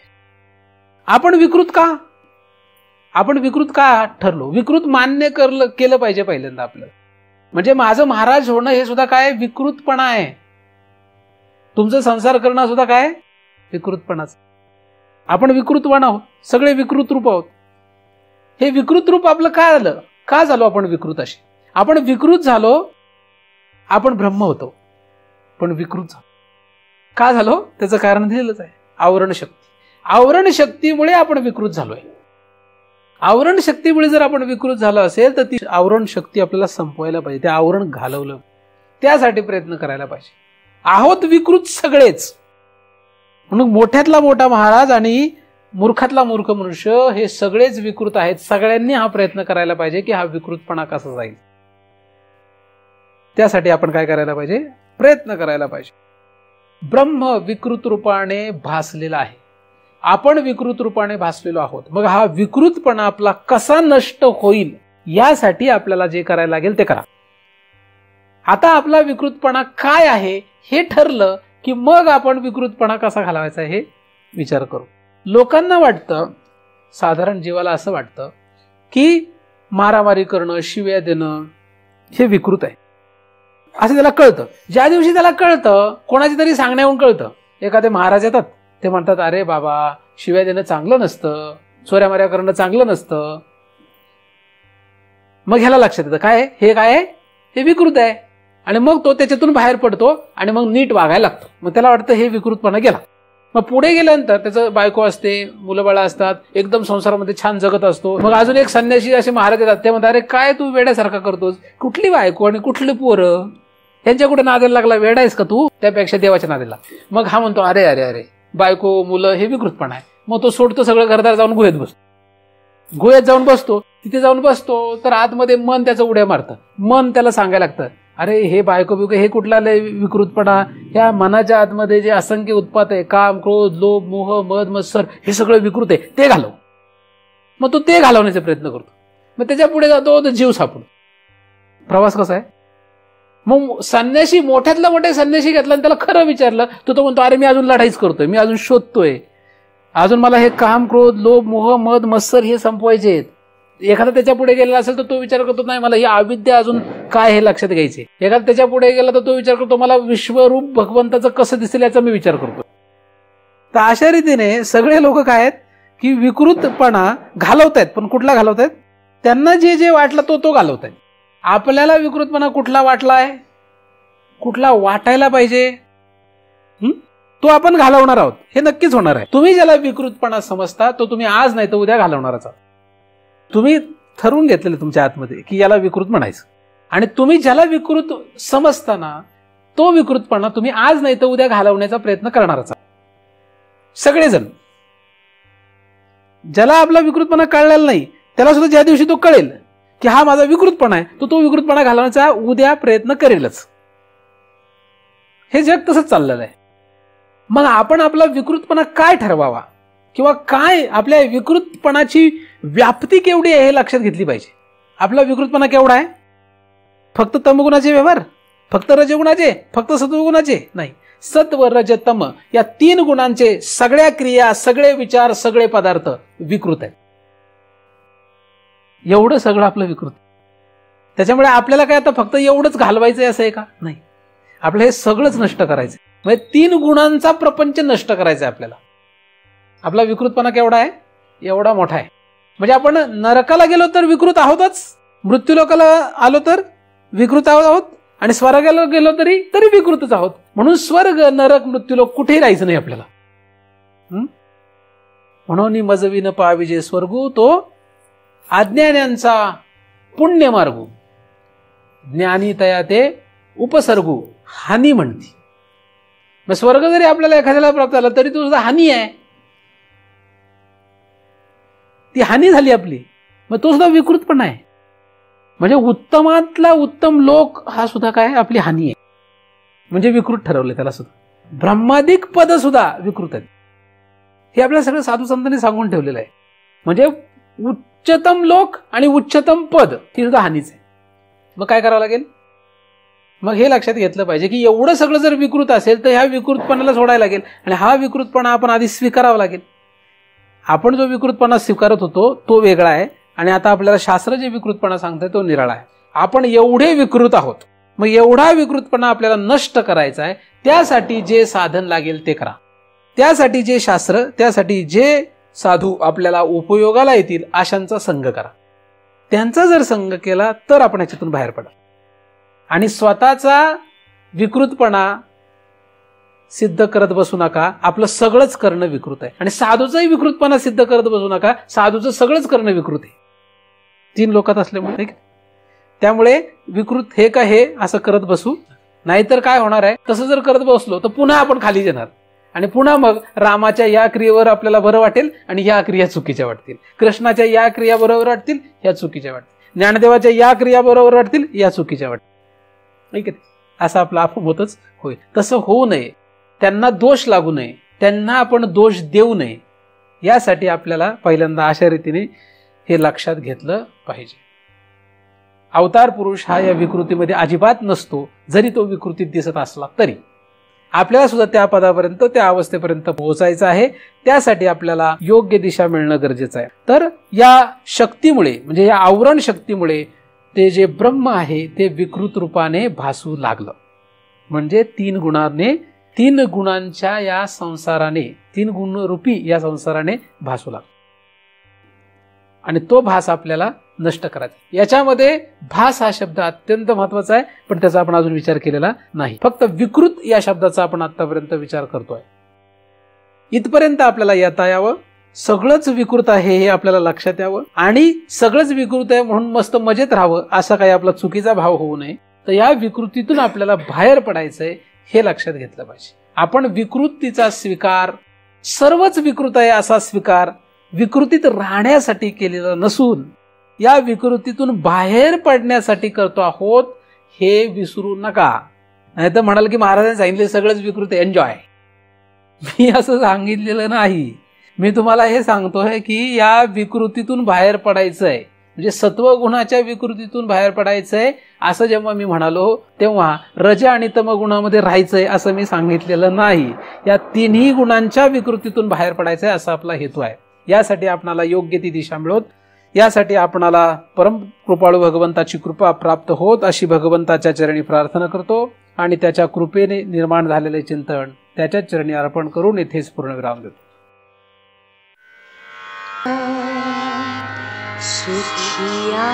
आपण विकृत का? आपण विकृत का ठरलो? विकृत मान्य केलं पाहिजे पहिल्यांदा आपलं. म्हणजे माझं महाराज होणं हे सुद्धा काय? विकृतपणा आहे. तुमचं संसार करणं सुद्धा काय? विकृतपणाच. आपण विकृतपणा आहोत, सगळे विकृत रूप आहोत. हे विकृत रूप आपलं काय झालं? का झालो आपण विकृत असे? आपण विकृत झालो, आपण ब्रह्म होतो पण विकृत झालो. का झालो? त्याचं कारण दिलेलंच आहे, आवरण शक्ती. आवरण शक्तीमुळे आपण विकृत झालोय. आवरण शक्तीमुळे जर आपण विकृत झालो असेल तर ती आवरण शक्ती आपल्याला संपवायला पाहिजे. ते आवरण घालवलं, त्यासाठी प्रयत्न करायला पाहिजे. आहोत विकृत सगळेच. म्हणून मोठ्यातला मोठा महाराज आणि मूर्खातला मूर्ख मनुष्य हे सगळेच विकृत आहेत. सगळ्यांनी हा प्रयत्न करायला पाहिजे की हा विकृतपणा कसा जाईल. त्यासाठी आपण काय करायला पाहिजे? प्रयत्न करायला पाहिजे. ब्रह्म विकृत रूपाने भासलेला आहे, आपण विकृत रूपाने भासलेलो आहोत. मग हा विकृतपणा आपला कसा नष्ट होईल यासाठी आपल्याला जे करायला लागेल ते करा. आता आपला विकृतपणा काय आहे हे ठरलं की मग आपण विकृतपणा कसा घालवायचा हे विचार करू. लोकांना वाटतं, साधारण जीवाला असं वाटतं की मारामारी करणं, शिव्या देणं हे विकृत आहे असं त्याला कळतं. ज्या दिवशी त्याला कळतं, कोणाची तरी सांगण्याहून कळतं. एखादे महाराज येतात, ते म्हणतात अरे बाबा शिव्या देणं चांगलं नसतं, चोऱ्या माऱ्या करणं चांगलं नसतं. मग ह्याला लक्षात येतं काय? हे काय आहे? हे विकृत आहे. आणि मग तो त्याच्यातून बाहेर पडतो आणि मग नीट वागायला लागतो. मग त्याला वाटतं हे विकृतपणा गेला. मग पुढे गेल्यानंतर त्याचं बायको असते, मुलं बाळा असतात, एकदम संसारामध्ये छान जगत असतो. मग अजून एक संन्यासी असे महाराज येतात, ते म्हणतात अरे काय तू वेड्यासारखा करतोस, कुठली बायको आणि कुठली पोरं, यांच्या कुठे नादाला लागला, वेडा आहेस का तू? त्यापेक्षा देवाच्या नादाला. मग हा म्हणतो अरे अरे अरे बायको मुलं हे विकृतपणा आहे. मग तो सोडतो सगळं, घरदार जाऊन गुहेत बसतो. गुहेत जाऊन बसतो, तिथे जाऊन बसतो तर आतमध्ये मन त्याचं उड्या मारतं. मन त्याला सांगायला लागतं अरे हे बायको बिको हे कुठला लय विकृतपणा. ह्या मनाच्या आतमध्ये जे असंख्य उत्पात आहे, काम, क्रोध, लोभ, मोह, मद, मत्सर हे सगळं विकृत आहे, ते घालव. मग तो ते घालवण्याचा प्रयत्न करतो. मग त्याच्या पुढे जातो तर जीव सापडतो. प्रवास कसा आहे? मग संन्यासी मोठ्यातला मोठा संन्यासी घेतला आणि त्याला खरं विचारलं तर तो म्हणतो अरे मी अजून लढाईच करतोय, मी अजून शोधतोय, अजून मला हे काम, क्रोध, लोभ, मोह, मद, मत्सर हे संपवायचे आहेत. एखादा त्याच्या पुढे गेलेला असेल तर तो विचार करतो नाही मला ही अविद्या अजून काय हे लक्षात घ्यायचे. एखादा त्याच्या पुढे गेला तर तो विचार करतो मला विश्वरूप भगवंताचं कसं दिसेल याचा मी विचार करतो. तर अशा रीतीने सगळे लोक काय आहेत की विकृतपणा घालवतायत. पण कुठला घालवतायत? त्यांना जे जे वाटलं तो घालवतायत. आपल्याला विकृतपणा कुठला वाटलाय, कुठला वाटायला पाहिजे तो आपण घालवणार आहोत, हे नक्कीच होणार आहे. तुम्ही ज्याला विकृतपणा समजता तो तुम्ही आज नाही तर उद्या घालवणारच आहात. तुम्ही ठरवून घेतलेलं तुमच्या आतमध्ये की याला विकृत म्हणायचं. आणि तुम्ही ज्याला विकृत समजताना तो विकृतपणा तुम्ही आज नाही तर उद्या घालवण्याचा प्रयत्न करणारच आहात सगळेजण. ज्याला आपला विकृतपणा कळलेला नाही त्याला सुद्धा ज्या दिवशी तो कळेल की हा माझा विकृतपणा आहे तो विकृतपणा घालवण्याचा उद्या प्रयत्न करेलच. हे जग तसंच चाललेलं आहे. मग आपण आपला विकृतपणा काय ठरवावा किंवा काय आपल्या विकृतपणाची व्याप्ती केवढी आहे हे लक्षात घेतली पाहिजे. आपला विकृतपणा केवढा आहे? फक्त तमगुणाचे व्यवहार, फक्त रजगुणाचे, फक्त सत्वगुणाचे नाही. सत्व रज तम या 3 गुणांचे सगळ्या क्रिया, सगळे विचार, सगळे पदार्थ विकृत आहेत. एवढं सगळं आपलं विकृत. त्याच्यामुळे आपल्याला काय आता फक्त एवढंच घालवायचंय असं आहे का? नाही, आपलं हे सगळंच नष्ट करायचंय. म्हणजे 3 गुणांचा प्रपंच नष्ट करायचा आहे आपल्याला. आपला विकृतपणा केवढा आहे? एवढा मोठा आहे. म्हणजे आपण नरकाला गेलो तर विकृत आहोतच, मृत्यूलोकाला आलो तर विकृत आहोत, आणि स्वर्गाला गेलो तरी विकृतच आहोत. म्हणून स्वर्ग नरक मृत्यूलोक कुठेही राहायचं नाही आपल्याला. म्हणून मजविन पाविजे स्वर्गू, तो अज्ञान्यांचा पुण्य मार्गू, ज्ञानी तया ते उपसर्गू हानी म्हणती. मग स्वर्ग जरी आपल्याला एखाद्याला प्राप्त झाला तरी तो सुद्धा हानी आहे, ती हानी झाली आपली. मग तो सुद्धा विकृतपणा आहे. म्हणजे उत्तमातला उत्तम लोक हा सुद्धा काय आपली हानी आहे, म्हणजे विकृत ठरवले त्याला सुद्धा. ब्रह्मादिक पद सुद्धा विकृत आहेत, हे आपल्याला सगळं साधू संतांनी सांगून ठेवलेलं आहे. म्हणजे उच्चतम लोक आणि उच्चतम पद ही सुद्धा हानीच आहे. मग काय करावं लागेल? मग हे लक्षात घेतलं पाहिजे की एवढं सगळं जर विकृत असेल तर ह्या विकृतपणाला सोडायला लागेल, आणि हा विकृतपणा आपण आधी स्वीकारावा लागेल. आपण जो विकृतपणा स्वीकारत होतो तो वेगळा आहे, आणि आता आपल्याला शास्त्र जे विकृतपणा सांगतंय तो निराळा आहे. आपण एवढे विकृत आहोत, मग एवढा विकृतपणा आपल्याला नष्ट करायचा आहे. त्यासाठी जे साधन लागेल ते करा, त्यासाठी जे शास्त्र, त्यासाठी जे साधू आपल्याला उपयोगाला येतील अशांचा संग करा. त्यांचा जर संग केला तर आपण याच्यातून बाहेर पडा. आणि स्वतःचा विकृतपणा सिद्ध करत बसू नका. आपलं सगळंच करणं विकृत आहे, आणि साधूचाही विकृतपणा सिद्ध करत बसू नका. साधूचं सगळंच करणं विकृत आहे, 3 लोकात असल्यामुळे. त्यामुळे विकृत हे का हे असं करत बसू, नाहीतर काय होणार आहे, तसं जर करत बसलो तर पुन्हा आपण खाली येणार, आणि पुन्हा मग रामाच्या या क्रियेवर आपल्याला बरं वाटेल आणि या क्रिया चुकीच्या वाटतील, कृष्णाच्या या क्रिया बरोबर वाटतील, या चुकीच्या वाटतील, ज्ञानदेवाच्या या क्रिया बरोबर वाटतील, या चुकीच्या वाटतील. ठीक आहे, असं आपलं अपमतच होईल. तसं होऊ नये, त्यांना दोष लागू नये, त्यांना आपण दोष देऊ नये, यासाठी आपल्याला पहिल्यांदा अशा रीतीने हे लक्षात घेतलं पाहिजे. अवतार पुरुष हा या विकृतीमध्ये अजिबात नसतो, जरी तो विकृतीत दिसत असला तरी. आपल्याला सुद्धा त्या पदापर्यंत, त्या अवस्थेपर्यंत पोहोचायचं आहे. त्यासाठी आपल्याला योग्य दिशा मिळणं गरजेचं आहे. तर या शक्तीमुळे, म्हणजे या आवरण शक्तीमुळे ते जे ब्रह्म आहे ते विकृत रूपाने भासू लागलं. म्हणजे 3 गुणाने, 3 गुणांच्या या संसाराने, 3 गुणरूपी या संसाराने भासू लागला, आणि तो भास आपल्याला नष्ट करायचा. याच्यामध्ये भास हा शब्द अत्यंत महत्वाचा आहे, पण त्याचा आपण अजून विचार केलेला नाही. फक्त विकृत या शब्दाचा आपण आतापर्यंत विचार करतोय. इथपर्यंत आपल्याला येता यावं. सगळंच विकृत आहे हे आपल्याला लक्षात यावं, आणि सगळंच विकृत आहे म्हणून मस्त मजेत राहावं असा काही आपला चुकीचा भाव होऊ नये. तर या विकृतीतून आपल्याला बाहेर पडायचंय हे लक्षात घेतलं पाहिजे. आपण विकृतीचा स्वीकार, सर्वच विकृत आहे असा स्वीकार विकृतीत राहण्यासाठी केलेला नसून या विकृतीतून बाहेर पडण्यासाठी करतो आहोत, हे विसरू नका. नाही तर म्हणाल की महाराजांनी सांगितले सगळंच विकृत, एन्जॉय. मी असं सांगितलेलं नाही. मी तुम्हाला हे सांगतोय की या विकृतीतून बाहेर पडायचंय, म्हणजे सत्वगुणाच्या विकृतीतून बाहेर पडायचंय. असं जेव्हा मी म्हणालो तेव्हा रज आणि तमगुणामध्ये राहायचंय असं मी सांगितलेलं नाही. या 3ही गुणांच्या विकृतीतून बाहेर पडायचंय असा आपला हेतू आहे. यासाठी आपणाला योग्य ती दिशा मिळवत, यासाठी आपणाला परम कृपाळू भगवंताची कृपा प्राप्त होत अशी भगवंताच्या चरणी प्रार्थना करतो, आणि त्याच्या कृपेने निर्माण झालेले चिंतन त्याच्याच चरणी अर्पण करून इथेच पूर्णविराम देतो. सुखिया